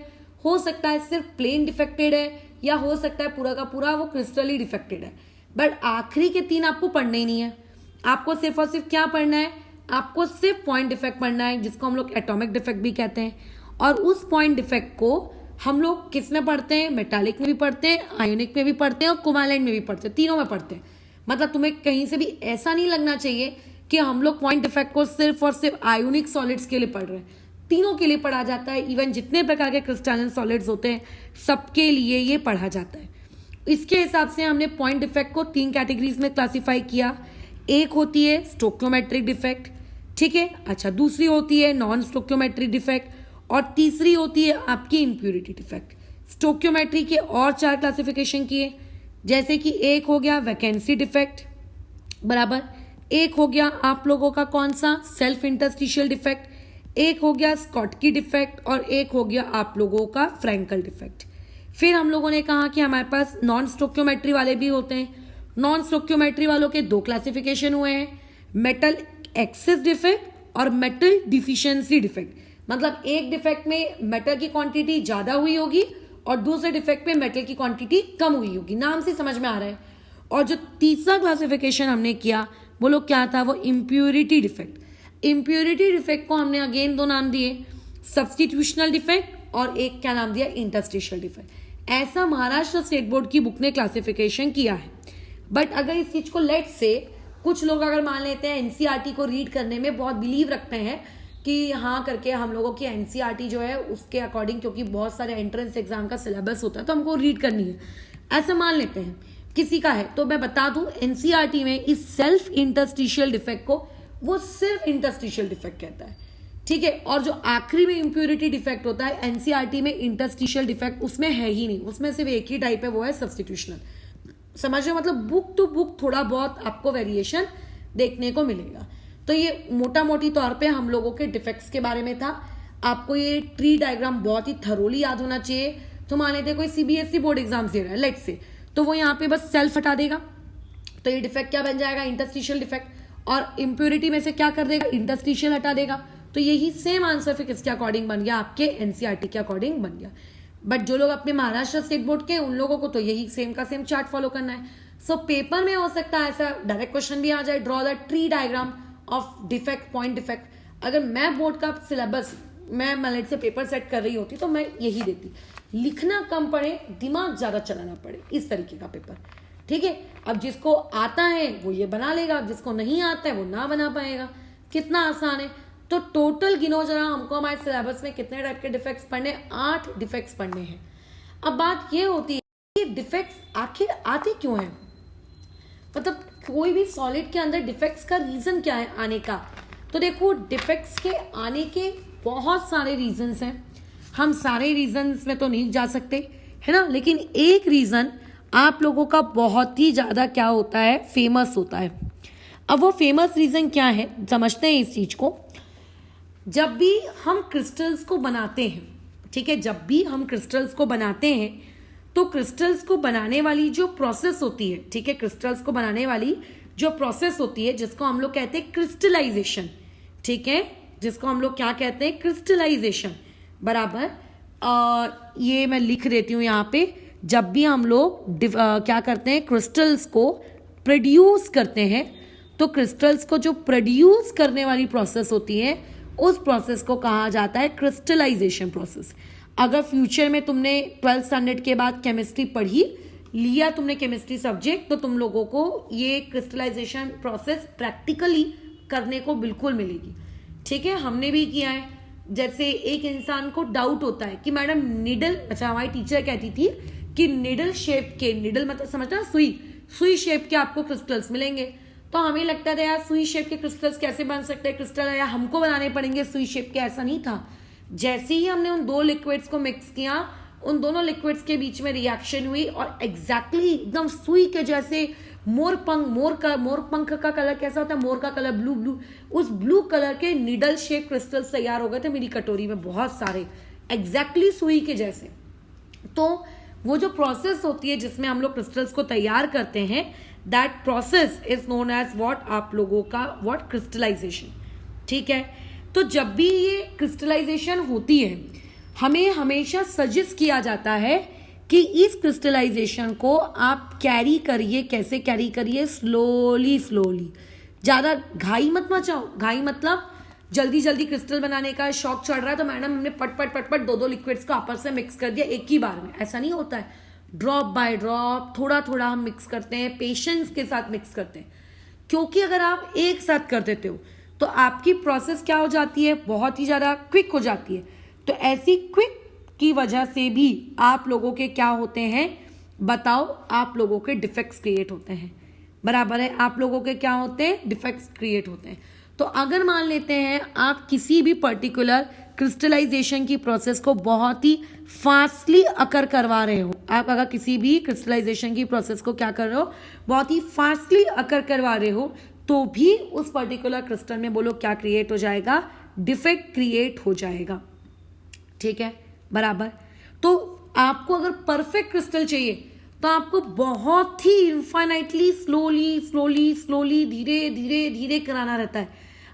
हो सकता है सिर्फ प्लेन डिफेक्टेड है, या हो सकता है पूरा का पूरा वो क्रिस्टल ही डिफेक्टेड है। बट आखिरी के 3 आपको पढ़ने ही नहीं है। आपको सिर्फ और सिर्फ क्या पढ़ना है? आपको सिर्फ पॉइंट डिफेक्ट पढ़ना है, जिसको हम लोग एटॉमिक डिफेक्ट भी कहते हैं। और उस पॉइंट डिफेक्ट को हम लोग किस में पढ़ते हैं? मेटालिक में भी पढ़ते हैं, आयोनिक में भी पढ़ते हैं, और कोवैलेंट में भी पढ़ते हैं, तीनों में पढ़ते हैं। मतलब तुम्हें कहीं से भी ऐसा नहीं लगना चाहिए कि हम लोग पॉइंट डिफेक्ट को सिर्फ और सिर्फ आयोनिक सॉलिड्स के लिए पढ़ रहे हैं। तीनों के लिए पढ़ा जाता है। इवन जितने प्रकार के क्रिस्टलाइन सॉलिड्स होते हैं सबके लिए ये पढ़ा जाता है। इसके हिसाब से हमने पॉइंट डिफेक्ट को 3 कैटेगरीज में क्लासिफाई किया। एक होती है स्टोक्योमेट्रिक डिफेक्ट, ठीक है। अच्छा, दूसरी होती है नॉन स्टोक्योमेट्रिक डिफेक्ट और तीसरी होती है आपकी इम्प्यूरिटी डिफेक्ट। स्टोक्योमेट्री के और 4 क्लासिफिकेशन किए, जैसे कि एक हो गया वैकेंसी डिफेक्ट, बराबर। एक हो गया आप लोगों का कौन सा, सेल्फ इंटरस्टिशियल डिफेक्ट। एक हो गया स्कॉटकी डिफेक्ट और एक हो गया आप लोगों का फ्रैंकल डिफेक्ट। फिर हम लोगों ने कहा कि हमारे पास नॉन स्टोक्योमेट्री वाले भी होते हैं। नॉन स्टोक्योमेट्री वालों के 2 क्लासिफिकेशन हुए हैं, मेटल एक्सेस डिफेक्ट और मेटल डिफिशियंसी डिफेक्ट। मतलब एक डिफेक्ट में मेटल की क्वांटिटी ज्यादा हुई होगी और दूसरे डिफेक्ट में मेटल की क्वांटिटी कम हुई होगी। नाम से समझ में आ रहा है। और जो तीसरा क्लासिफिकेशन हमने किया वो लोग क्या था, वो इम्प्यूरिटी डिफेक्ट। इम्प्यूरिटी डिफेक्ट को हमने अगेन 2 नाम दिए, सब्सटीट्यूशनल डिफेक्ट और एक क्या नाम दिया, इंटरस्टिशियल डिफेक्ट। ऐसा महाराष्ट्र स्टेट बोर्ड की बुक ने क्लासिफिकेशन किया है। बट अगर इस चीज को लेट से कुछ लोग अगर मान लेते हैं, एनसीईआरटी को रीड करने में बहुत बिलीव रखते हैं कि हाँ करके हम लोगों की एनसीईआरटी जो है उसके अकॉर्डिंग, क्योंकि बहुत सारे एंट्रेंस एग्जाम का सिलेबस होता है तो हमको रीड करनी है, ऐसा मान लेते हैं किसी का है। तो मैं बता दूं एनसीईआरटी में इस सेल्फ इंटरस्टिशियल डिफेक्ट को वो सिर्फ इंटरस्टिशियल डिफेक्ट कहता है, ठीक है। और जो आखिरी में इंप्यूरिटी डिफेक्ट होता है एनसीईआरटी में इंटरस्टिशियल डिफेक्ट उसमें है ही नहीं, उसमें सिर्फ एक ही टाइप है, वो है सब्सटीट्यूशनल। समझ रहे हो, मतलब बुक टू बुक थोड़ा बहुत आपको वेरिएशन देखने को मिलेगा। तो ये मोटा मोटी तौर पे हम लोगों के डिफेक्ट्स के बारे में था। आपको ये ट्री डायग्राम बहुत ही थरोली याद होना चाहिए। तो मान लेते कोई सीबीएसई बोर्ड एग्जाम्स दे रहा है लेट से, तो वो यहाँ पे बस सेल्फ हटा देगा, तो ये डिफेक्ट क्या बन जाएगा, इंटरस्टिशियल डिफेक्ट। और इम्प्योरिटी में से क्या कर देगा, इंटरस्टिशियल हटा देगा। तो यही सेम आंसर फिर किसके अकॉर्डिंग बन गया, आपके एनसीईआरटी के अकॉर्डिंग बन गया। बट जो लोग अपने महाराष्ट्र स्टेट बोर्ड के उन लोगों को तो यही सेम का सेम चार्ट फॉलो करना है। सो पेपर में हो सकता है ऐसा डायरेक्ट क्वेश्चन भी आ जाए, draw the tree diagram of defect, point defect. अगर मैं बोर्ड का सिलेबस मैं मान से पेपर सेट कर रही होती तो मैं यही देती, लिखना कम पड़े, दिमाग ज्यादा चलाना पड़े, इस तरीके का पेपर, ठीक है। अब जिसको आता है वो ये बना लेगा, जिसको नहीं आता है वो ना बना पाएगा। कितना आसान है। तो टोटल गिनो जरा, हमको हमारे सिलेबस में कितने टाइप के डिफेक्ट्स पढ़ने, 8 डिफेक्ट्स पढ़ने हैं। अब बात ये होती है कि डिफेक्ट्स आखिर आते क्यों हैं, मतलब कोई भी सॉलिड के अंदर डिफेक्ट्स का रीजन क्या है आने का। तो देखो डिफेक्ट्स के आने के बहुत सारे रीजंस हैं, हम सारे रीजंस में तो नहीं जा सकते है ना, लेकिन एक रीजन आप लोगों का बहुत ही ज्यादा क्या होता है, फेमस होता है। अब वो फेमस रीजन क्या है समझते हैं इस चीज को। जब भी हम क्रिस्टल्स को बनाते हैं, ठीक है, जब भी हम क्रिस्टल्स को बनाते हैं तो क्रिस्टल्स को बनाने वाली जो प्रोसेस होती है, ठीक है, क्रिस्टल्स को बनाने वाली जो प्रोसेस होती है जिसको हम लोग कहते हैं क्रिस्टलाइजेशन, ठीक है, जिसको हम लोग क्या कहते हैं, क्रिस्टलाइजेशन, बराबर। ये मैं लिख देती हूँ यहाँ पे। जब भी हम लोग क्या करते हैं, क्रिस्टल्स को प्रोड्यूस करते हैं, तो क्रिस्टल्स को जो प्रोड्यूस करने वाली प्रोसेस होती है उस प्रोसेस को कहा जाता है क्रिस्टलाइजेशन प्रोसेस। अगर फ्यूचर में तुमने 12th स्टैंडर्ड के बाद केमिस्ट्री पढ़ी लिया, तुमने केमिस्ट्री सब्जेक्ट, तो तुम लोगों को ये क्रिस्टलाइजेशन प्रोसेस प्रैक्टिकली करने को बिल्कुल मिलेगी, ठीक है। हमने भी किया है। जैसे एक इंसान को डाउट होता है कि मैडम निडल, अच्छा हमारी टीचर कहती थी कि निडल शेप के, निडल मतलब समझते हैं सुई शेप के आपको क्रिस्टल्स मिलेंगे। तो हमें लगता था यार सुई शेप के क्रिस्टल्स कैसे बन सकते हैं, क्रिस्टल या हमको बनाने पड़ेंगे सुई शेप के, ऐसा नहीं था। जैसे ही हमने उन 2 लिक्विड्स को मिक्स किया, उन दोनों लिक्विड्स के बीच में रिएक्शन हुई और एग्जैक्टली एकदम सुई के जैसे मोर पंख का कलर कैसा होता है, मोर का कलर ब्लू, उस ब्लू कलर के निडल शेप क्रिस्टल्स तैयार हो गए थे मेरी कटोरी में, बहुत सारे, एग्जैक्टली सुई के जैसे। तो वो जो प्रोसेस होती है जिसमें हम लोग क्रिस्टल्स को तैयार करते हैं, that process is known as what, आप लोगों का व्हाट, क्रिस्टलाइजेशन, ठीक है। तो जब भी ये क्रिस्टलाइजेशन होती है हमें हमेशा सजेस्ट किया जाता है कि इस क्रिस्टलाइजेशन को आप कैरी करिए। कैसे कैरी करिए, स्लोली, ज्यादा घाई मत मचाओ। घाई मतलब जल्दी जल्दी क्रिस्टल बनाने का शौक चढ़ रहा है तो मैडम हमने पट 2 लिक्विड्स को आपस में मिक्स कर दिया एक ही बार में, ऐसा नहीं होता है। ड्रॉप बाय ड्रॉप, थोड़ा थोड़ा हम मिक्स करते हैं, पेशेंस के साथ मिक्स करते हैं। क्योंकि अगर आप एक साथ कर देते हो तो आपकी प्रोसेस क्या हो जाती है, बहुत ही ज़्यादा क्विक हो जाती है। तो ऐसी क्विक की वजह से भी आप लोगों के क्या होते हैं बताओ, आप लोगों के डिफेक्ट्स क्रिएट होते हैं। बराबर है, आप लोगों के क्या होते हैं, डिफेक्ट्स क्रिएट होते हैं। तो अगर मान लेते हैं आप किसी भी पर्टिकुलर क्रिस्टलाइजेशन की प्रोसेस को बहुत ही फास्टली अकर करवा रहे हो, आप अगर किसी भी क्रिस्टलाइजेशन की प्रोसेस को क्या कर रहे हो, बहुत ही फास्टली अकर करवा रहे हो, तो भी उस पर्टिकुलर क्रिस्टल में बोलो क्या क्रिएट हो जाएगा, डिफेक्ट क्रिएट हो जाएगा। ठीक है, बराबर। तो आपको अगर परफेक्ट क्रिस्टल चाहिए तो आपको बहुत ही इनफाइनाइटली स्लोली धीरे धीरे धीरे कराना रहता है।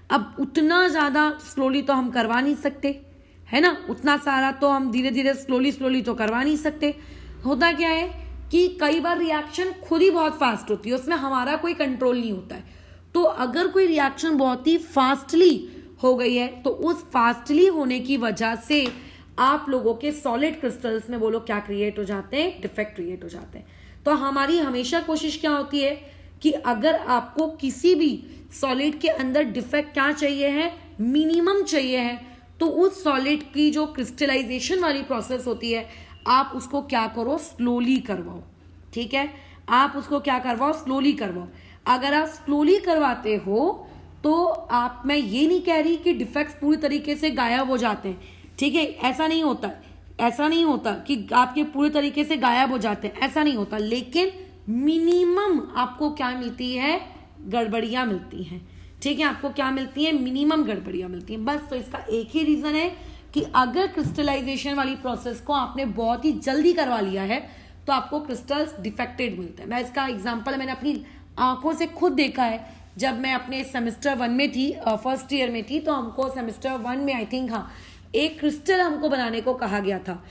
अब उतना ज़्यादा स्लोली तो हम करवा नहीं सकते, है ना, उतना सारा तो हम धीरे धीरे स्लोली तो करवा नहीं सकते। होता क्या है कि कई बार रिएक्शन खुद ही बहुत फास्ट होती है, उसमें हमारा कोई कंट्रोल नहीं होता है। तो अगर कोई रिएक्शन बहुत ही फास्टली हो गई है तो उस फास्टली होने की वजह से आप लोगों के सॉलिड क्रिस्टल्स में बोलो क्या क्रिएट हो जाते हैं, डिफेक्ट क्रिएट हो जाते हैं। तो हमारी हमेशा कोशिश क्या होती है कि अगर आपको किसी भी सॉलिड के अंदर डिफेक्ट क्या चाहिए है, मिनिमम चाहिए है, तो उस सॉलिड की जो क्रिस्टलाइजेशन वाली प्रोसेस होती है आप उसको क्या करो, स्लोली करवाओ। ठीक है, आप उसको क्या करवाओ, स्लोली करवाओ। अगर आप स्लोली करवाते हो तो आप, मैं ये नहीं कह रही कि डिफेक्ट्स पूरी तरीके से गायब हो जाते हैं, ठीक है, ऐसा नहीं होता, ऐसा नहीं होता कि आपके पूरे तरीके से गायब हो जाते हैं, ऐसा नहीं होता, लेकिन मिनिमम आपको क्या मिलती है, गड़बड़ियां मिलती हैं। ठीक है, आपको क्या मिलती है, मिनिमम गड़बड़ियां मिलती हैं बस। तो इसका एक ही रीजन है कि अगर क्रिस्टलाइजेशन वाली प्रोसेस को आपने बहुत ही जल्दी करवा लिया है तो आपको क्रिस्टल्स डिफेक्टेड मिलते हैं। मैं इसका एग्जांपल मैंने अपनी आंखों से खुद देखा है। जब मैं अपने सेमेस्टर 1 में थी, फर्स्ट ईयर में थी, तो हमको सेमेस्टर 1 में आई थिंक हाँ एक क्रिस्टल हमको बनाने को कहा गया था।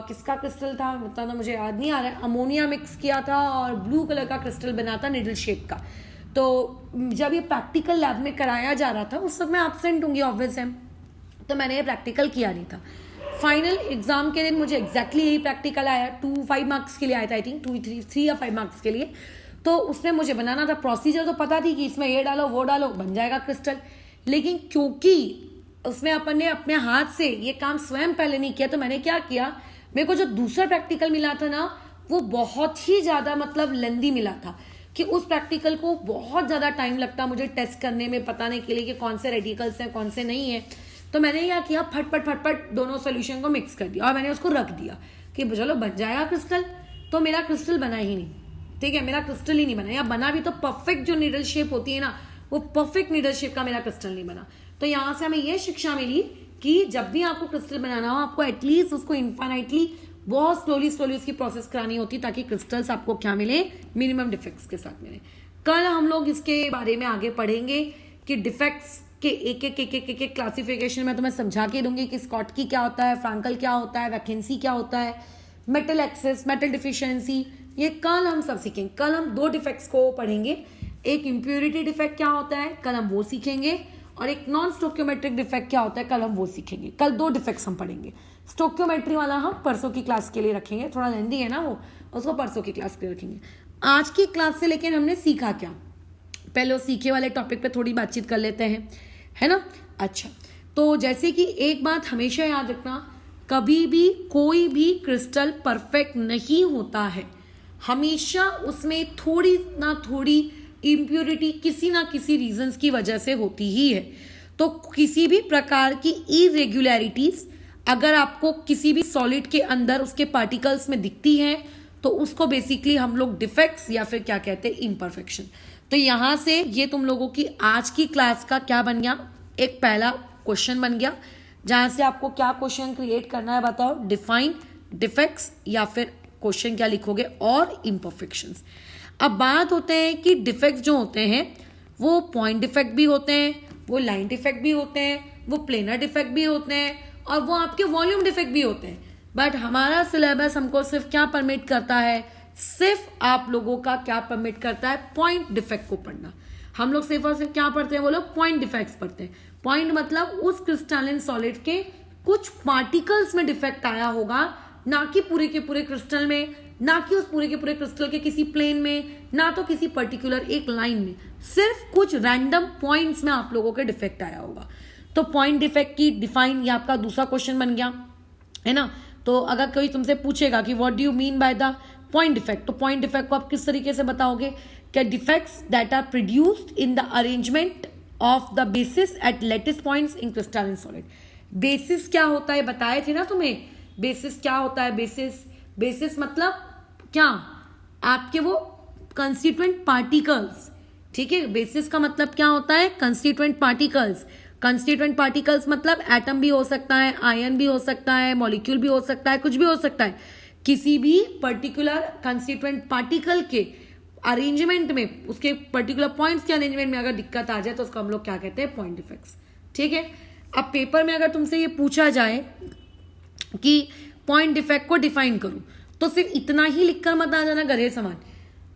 किसका क्रिस्टल था मतलब मुझे याद नहीं आ रहा है, अमोनिया मिक्स किया था और ब्लू कलर का क्रिस्टल बना था निडल शेप का। तो जब ये प्रैक्टिकल लैब में कराया जा रहा था उस वक्त मैं एब्सेंट होंगी ऑब्वियस है, तो मैंने ये प्रैक्टिकल किया नहीं था। फाइनल एग्जाम के दिन मुझे एग्जैक्टली यही प्रैक्टिकल आया, 5 मार्क्स के लिए आया था आई थिंक, 3 या 5 मार्क्स के लिए। तो उसमें मुझे बनाना था, प्रोसीजर तो पता थी कि इसमें ये डालो वो डालो बन जाएगा क्रिस्टल, लेकिन क्योंकि उसमें अपन ने अपने हाथ से ये काम स्वयं पहले नहीं किया, तो मैंने क्या किया, मेरे को जो दूसरा प्रैक्टिकल मिला था ना वो बहुत ही ज्यादा मतलब लेंदी मिला था कि उस प्रैक्टिकल को बहुत ज्यादा टाइम लगता मुझे टेस्ट करने में, बताने के लिए कि कौन से रेडिकल्स हैं कौन से नहीं है। तो मैंने क्या किया, फटफट दोनों सोल्यूशन को मिक्स कर दिया और मैंने उसको रख दिया कि चलो बन जाएगा क्रिस्टल। तो मेरा क्रिस्टल बना ही नहीं, ठीक है, मेरा क्रिस्टल ही नहीं बना, या बना भी तो परफेक्ट जो नीडल शेप होती है ना वो परफेक्ट नीडल शेप का मेरा क्रिस्टल नहीं बना। तो यहाँ से हमें ये शिक्षा मिली कि जब भी आपको क्रिस्टल बनाना हो आपको एटलीस्ट उसको इनफाइनाइटली बहुत स्लोली उसकी प्रोसेस करानी होती ताकि क्रिस्टल्स आपको क्या मिले, मिनिमम डिफेक्ट्स के साथ मिले। कल हम लोग इसके बारे में आगे पढ़ेंगे कि डिफेक्ट्स के एक क्लासिफिकेशन में तुम्हें समझा के दूंगी कि स्कॉटकी क्या होता है, फ्रैंकल क्या होता है, वैकेंसी क्या होता है, मेटल एक्सेस, मेटल डिफिशियंसी, ये कल हम सब सीखेंगे। कल हम 2 डिफेक्ट्स को पढ़ेंगे, एक इम्प्योरिटी डिफेक्ट क्या होता है कल हम वो सीखेंगे, और एक नॉन स्टोक्योमेट्रिक डिफेक्ट क्या होता है कल हम वो सीखेंगे। कल 2 डिफेक्ट्स हम पढ़ेंगे, स्टोक्योमेट्री वाला हम परसों की क्लास के लिए रखेंगे, थोड़ा लेंदी है ना वो, उसको परसों की क्लास के लिए रखेंगे। आज की क्लास से लेकिन हमने सीखा क्या, पहले सीखे वाले टॉपिक पे थोड़ी बातचीत कर लेते हैं, है ना। अच्छा, तो जैसे कि एक बात हमेशा याद रखना, कभी भी कोई भी क्रिस्टल परफेक्ट नहीं होता है, हमेशा उसमें थोड़ी ना थोड़ी इम्प्योरिटी किसी ना किसी रीजंस की वजह से होती ही है। तो किसी भी प्रकार की इरेगुलरिटीज अगर आपको किसी भी सॉलिड के अंदर उसके पार्टिकल्स में दिखती हैं तो उसको बेसिकली हम लोग डिफेक्ट्स या फिर क्या कहते हैं, इम्परफेक्शन। तो यहां से ये तुम लोगों की आज की क्लास का क्या बन गया, एक पहला क्वेश्चन बन गया, जहां से आपको क्या क्वेश्चन क्रिएट करना है बताओ, डिफाइन डिफेक्ट्स या फिर क्वेश्चन क्या लिखोगे, और इम्परफेक्शंस। अब बात होते हैं कि डिफेक्ट्स जो होते हैं वो पॉइंट डिफेक्ट भी होते हैं, वो लाइन डिफेक्ट भी होते हैं, वो प्लेनर डिफेक्ट भी होते हैं, और वो आपके वॉल्यूम डिफेक्ट भी होते हैं। बट हमारा सिलेबस हमको सिर्फ क्या परमिट करता है, सिर्फ आप लोगों का क्या परमिट करता है, पॉइंट डिफेक्ट को पढ़ना। हम लोग सिर्फ और सिर्फ क्या पढ़ते हैं, वो लोग पॉइंट डिफेक्ट्स पढ़ते हैं। पॉइंट मतलब उस क्रिस्टलाइन सॉलिड के कुछ पार्टिकल्स में डिफेक्ट आया होगा, ना कि पूरे के पूरे क्रिस्टल में, ना कि उस पूरे के पूरे क्रिस्टल के किसी प्लेन में, ना तो किसी पर्टिकुलर एक लाइन में, सिर्फ कुछ रैंडम पॉइंट्स में आप लोगों के डिफेक्ट आया होगा। तो पॉइंट डिफेक्ट की डिफाइन, ये आपका दूसरा क्वेश्चन बन गया, है ना। तो अगर कोई तुमसे पूछेगा कि what do you mean by the point defect, तो पॉइंट डिफेक्ट को आप किस तरीके से बताओगे कि defects that are produced in the arrangement of the basis at lattice points in crystal solid. Basis क्या होता है बताए थे ना तुम्हें, बेसिस क्या होता है, बेसिस मतलब क्या, आपके वो कंस्टिट्यूएंट पार्टिकल्स, ठीक है। बेसिस का मतलब क्या होता है, कंस्टिट्यूएंट पार्टिकल्स। कंस्टिट्यूएंट पार्टिकल्स मतलब एटम भी हो सकता है, आयन भी हो सकता है, मॉलिक्यूल भी हो सकता है, कुछ भी हो सकता है। किसी भी पर्टिकुलर कंस्टिट्यूएंट पार्टिकल के अरेंजमेंट में, उसके पर्टिकुलर पॉइंट्स के अरेंजमेंट में अगर दिक्कत आ जाए तो उसको हम लोग क्या कहते हैं, पॉइंट डिफेक्ट्स, ठीक है। अब पेपर में अगर तुमसे ये पूछा जाए कि पॉइंट डिफेक्ट को डिफाइन करो, तो सिर्फ इतना ही लिखकर मत आ जाना गधे समान,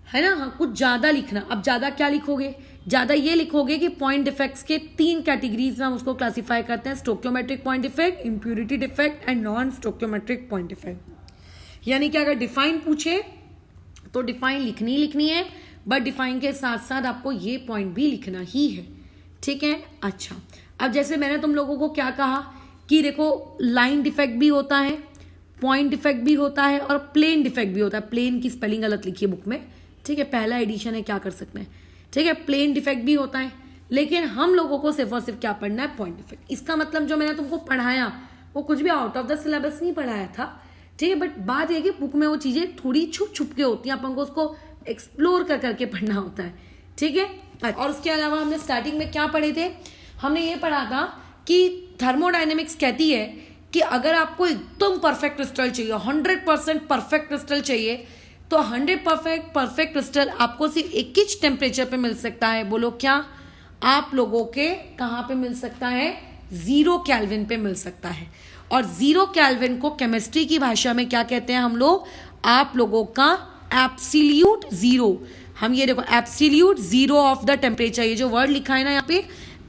है ना। हाँ, कुछ ज्यादा लिखना। अब ज्यादा क्या लिखोगे, ज्यादा ये लिखोगे कि पॉइंट डिफेक्ट्स के 3 कैटेगरीज में हम उसको क्लासिफाई करते हैं, stoichiometric point defect, impurity defect and non stoichiometric point defect. यानी कि अगर डिफाइन पूछे तो डिफाइन लिखनी है, बट डिफाइन के साथ साथ आपको ये पॉइंट भी लिखना ही है, ठीक है। अच्छा, अब जैसे मैंने तुम लोगों को क्या कहा कि देखो लाइन डिफेक्ट भी होता है, पॉइंट डिफेक्ट भी होता है और प्लेन डिफेक्ट भी होता है। प्लेन की स्पेलिंग गलत लिखी है बुक में, ठीक है, पहला एडिशन है, क्या कर सकते हैं, ठीक है। प्लेन डिफेक्ट भी होता है, लेकिन हम लोगों को सिर्फ और सिर्फ क्या पढ़ना है, पॉइंट डिफेक्ट। इसका मतलब जो मैंने तुमको पढ़ाया वो कुछ भी आउट ऑफ द सिलेबस नहीं पढ़ाया था, ठीक है। बट बात यह कि बुक में वो चीजें थोड़ी छुप के होती हैं, अपन को उसको एक्सप्लोर करके पढ़ना होता है, ठीक है। और उसके अलावा हमने स्टार्टिंग में क्या पढ़े थे, हमने ये पढ़ा था कि थर्मोडायनेमिक्स कहती है कि अगर आपको एकदम परफेक्ट क्रिस्टल चाहिए, 100% परफेक्ट क्रिस्टल चाहिए, तो 100% परफेक्ट क्रिस्टल आपको सिर्फ एक ही टेम्परेचर पे मिल सकता है। बोलो क्या, आप लोगों के कहाँ पे मिल सकता है, 0 केल्विन पे मिल सकता है। और 0 केल्विन को केमिस्ट्री की भाषा में क्या कहते हैं हम लोग, आप लोगों का एब्सोल्यूट जीरो। हम ये देखो absolute zero of the temperature, ये जो वर्ड लिखा है ना यहाँ पे,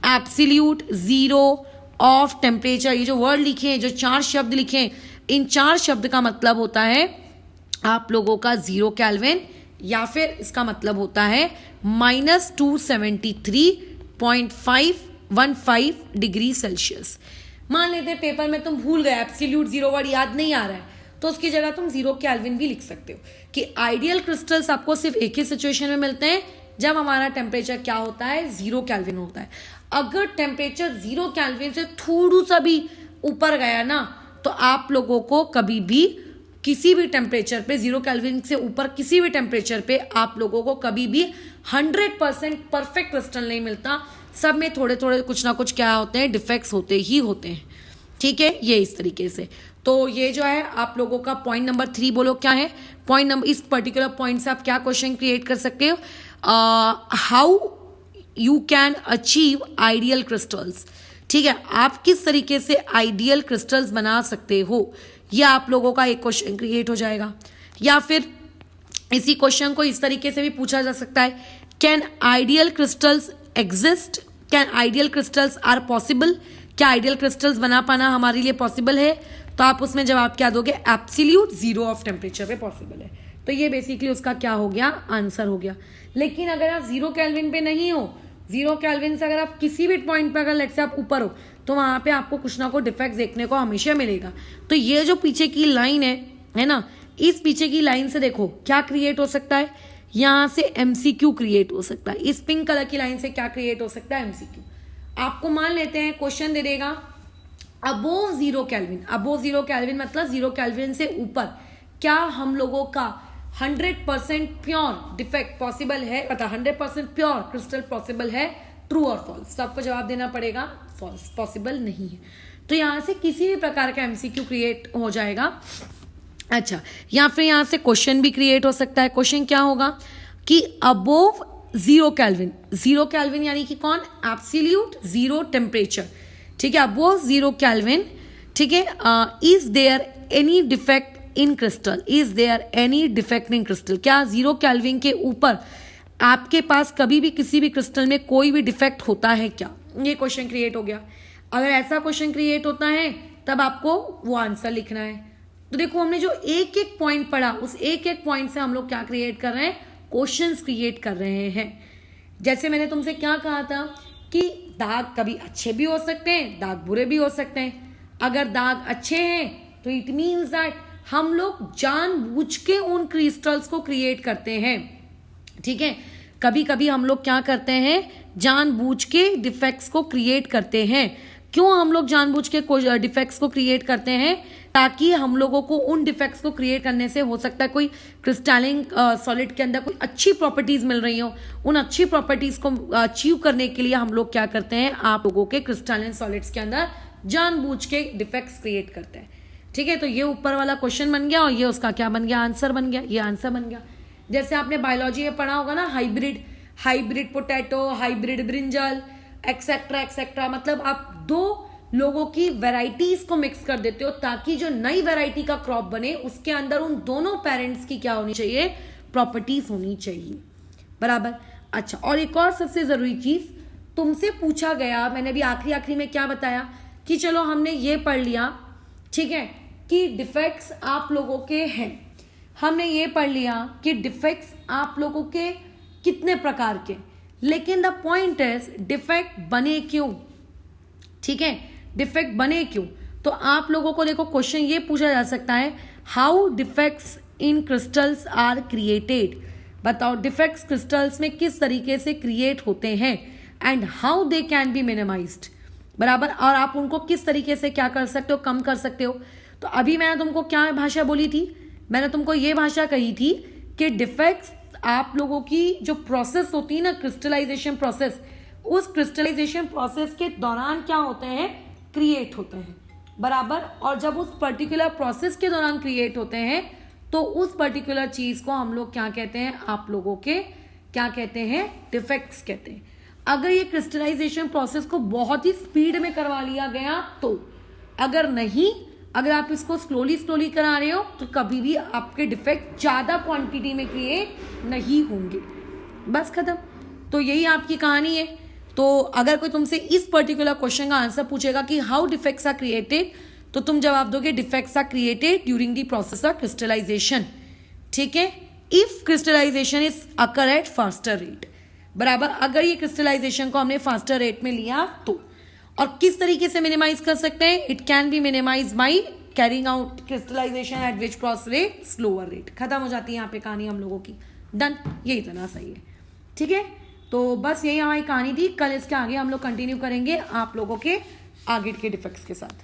एब्सोल्यूट जीरो ऑफ टेम्परेचर, ये जो वर्ड लिखे हैं, जो 4 शब्द लिखे हैं, इन 4 शब्द का मतलब होता है आप लोगों का 0 केल्विन, या फिर इसका मतलब होता है -273.515 डिग्री सेल्सियस। मान लेते हैं पेपर में तुम भूल गए, एब्सोल्यूट जीरो वर्ड याद नहीं आ रहा है, तो उसकी जगह तुम 0 केल्विन भी लिख सकते हो कि आइडियल क्रिस्टल्स आपको सिर्फ एक ही सिचुएशन में मिलते हैं जब हमारा टेम्परेचर क्या होता है, 0 केल्विन होता है। अगर टेम्परेचर 0 केल्विन से थोड़ा सा भी ऊपर गया ना, तो आप लोगों को कभी भी किसी भी टेम्परेचर पे, 0 केल्विन से ऊपर किसी भी टेम्परेचर पे आप लोगों को कभी भी 100% परफेक्ट क्रिस्टल नहीं मिलता। सब में थोड़े थोड़े कुछ ना कुछ क्या होते हैं, डिफेक्ट्स होते ही होते हैं, ठीक है। ये इस तरीके से, तो ये जो है आप लोगों का पॉइंट नंबर 3, बोलो क्या है पॉइंट नंबर, इस पर्टिकुलर पॉइंट से आप क्या क्वेश्चन क्रिएट कर सकते हो, how you can achieve ideal crystals, ठीक है। आप किस तरीके से आइडियल क्रिस्टल्स बना सकते हो, यह आप लोगों का एक क्वेश्चन क्रिएट हो जाएगा। या फिर इसी क्वेश्चन को इस तरीके से भी पूछा जा सकता है, can ideal crystals exist, can ideal crystals are possible, क्या आइडियल क्रिस्टल्स बना पाना हमारे लिए पॉसिबल है, तो आप उसमें जवाब क्या दोगे, एब्सोल्यूट जीरो ऑफ टेम्परेचर पे पॉसिबल है। तो ये बेसिकली उसका क्या हो गया, आंसर हो गया। लेकिन अगर आप 0 केल्विन पे नहीं हो, 0 केल्विन से अगर आप किसी भी पॉइंट पे अगर लेट से आप ऊपर हो, तो वहां पे आपको कुछ ना कुछ डिफेक्ट देखने को हमेशा मिलेगा। तो ये जो पीछे की लाइन है ना, इस पीछे की लाइन से देखो क्या क्रिएट हो सकता है, यहां से एमसीक्यू क्रिएट हो सकता है। इस पिंक कलर की लाइन से क्या क्रिएट हो सकता है, एमसीक्यू। आपको मान लेते हैं क्वेश्चन दे देगा अबोव 0 केल्विन, अबोव 0 केल्विन मतलब 0 केल्विन से ऊपर क्या हम लोगों का 100% प्योर डिफेक्ट पॉसिबल है, अर्थात 100% प्योर क्रिस्टल पॉसिबल है, ट्रू और फॉल्स। तो आपको जवाब देना पड़ेगा फॉल्स, पॉसिबल नहीं है। तो यहां से किसी भी प्रकार का एमसीक्यू क्रिएट हो जाएगा। अच्छा, या फिर यहां से क्वेश्चन भी क्रिएट हो सकता है। क्वेश्चन क्या होगा कि अबोव 0 केल्विन, 0 केल्विन यानी कि कौन, एब्सोल्यूट जीरो टेम्परेचर, ठीक है, अबोव 0 केल्विन, ठीक है। Is there any defect in crystal, is there any defect in crystal, क्या 0 केल्विन के ऊपर आपके पास कभी भी किसी भी क्रिस्टल में कोई भी डिफेक्ट होता है क्या, ये क्वेश्चन क्रिएट हो गया। अगर ऐसा क्वेश्चन क्रिएट होता है तब आपको वो आंसर लिखना है। तो देखो हमने जो एक एक पॉइंट पढ़ा, उस एक एक पॉइंट से हम लोग क्या क्रिएट कर रहे हैं, क्वेश्चंस क्रिएट कर रहे हैं। जैसे मैंने तुमसे क्या कहा था कि दाग कभी अच्छे भी हो सकते हैं, दाग बुरे भी हो सकते हैं। अगर दाग अच्छे हैं तो इट मीन्स दैट हम लोग जानबूझ के उन क्रिस्टल्स को क्रिएट करते हैं, ठीक है। कभी कभी हम लोग क्या करते हैं, जानबूझ के डिफेक्ट्स को क्रिएट करते हैं। क्यों हम लोग जानबूझ के डिफेक्ट्स को क्रिएट करते हैं, ताकि हम लोगों को उन डिफेक्ट्स को क्रिएट करने से हो सकता है कोई क्रिस्टलिन सॉलिड के अंदर कोई अच्छी प्रॉपर्टीज मिल रही हो, उन अच्छी प्रॉपर्टीज को अचीव करने के लिए हम लोग क्या करते हैं, आप लोगों के क्रिस्टलिन सॉलिड्स के अंदर जानबूझ के डिफेक्ट्स क्रिएट करते हैं, ठीक है। तो ये ऊपर वाला क्वेश्चन बन गया और ये उसका क्या बन गया, आंसर बन गया, ये आंसर बन गया। जैसे आपने बायोलॉजी में पढ़ा होगा ना, hybrid potato, hybrid brinjal, etcetera etcetera, मतलब आप दो लोगों की वैरायटीज को मिक्स कर देते हो ताकि जो नई वैरायटी का क्रॉप बने उसके अंदर उन दोनों पेरेंट्स की क्या होनी चाहिए, प्रॉपर्टीज होनी चाहिए, बराबर। अच्छा, और एक और सबसे जरूरी चीज तुमसे पूछा गया, मैंने भी आखिरी में क्या बताया कि चलो हमने ये पढ़ लिया, ठीक है, कि डिफेक्ट्स आप लोगों के हैं, हमने ये पढ़ लिया कि डिफेक्ट्स आप लोगों के कितने प्रकार के, लेकिन द पॉइंट इज डिफेक्ट बने क्यों, ठीक है, डिफेक्ट बने क्यों। तो आप लोगों को देखो क्वेश्चन ये पूछा जा सकता है, how defects in crystals are created, बताओ डिफेक्ट्स क्रिस्टल्स में किस तरीके से क्रिएट होते हैं, and how they can be minimised, बराबर, और आप उनको किस तरीके से क्या कर सकते हो, कम कर सकते हो। तो अभी मैंने तुमको क्या भाषा बोली थी, मैंने तुमको ये भाषा कही थी कि डिफेक्ट्स आप लोगों की जो प्रोसेस होती है ना, क्रिस्टलाइजेशन प्रोसेस, उस क्रिस्टलाइजेशन प्रोसेस के दौरान क्या होते हैं, क्रिएट होते हैं, बराबर। और जब उस पर्टिकुलर प्रोसेस के दौरान क्रिएट होते हैं तो उस पर्टिकुलर चीज को हम लोग क्या कहते हैं, आप लोगों के क्या कहते हैं, डिफेक्ट्स कहते हैं। अगर ये क्रिस्टलाइजेशन प्रोसेस को बहुत ही स्पीड में करवा लिया गया तो, अगर नहीं, अगर आप इसको स्लोली करा रहे हो तो कभी भी आपके डिफेक्ट ज्यादा क्वांटिटी में क्रिएट नहीं होंगे, बस खत्म। तो यही आपकी कहानी है। तो अगर कोई तुमसे इस पर्टिकुलर क्वेश्चन का आंसर पूछेगा कि हाउ डिफेक्ट्स आर क्रिएटेड, तो तुम जवाब दोगे defects are created during the process of crystallisation, ठीक है, if crystallisation is occur at faster rate, बराबर। अगर ये क्रिस्टलाइजेशन को हमने फास्टर रेट में लिया तो, और किस तरीके से मिनिमाइज कर सकते हैं, it can be minimise by carrying out crystallisation at which cross rate, slower rate. खत्म हो जाती है यहाँ पे कहानी हम लोगों की, डन, ये इतना सही है, ठीक है। तो बस यही हमारी कहानी थी। कल इसके आगे हम लोग कंटिन्यू करेंगे आप लोगों के आगे के डिफेक्ट्स के साथ।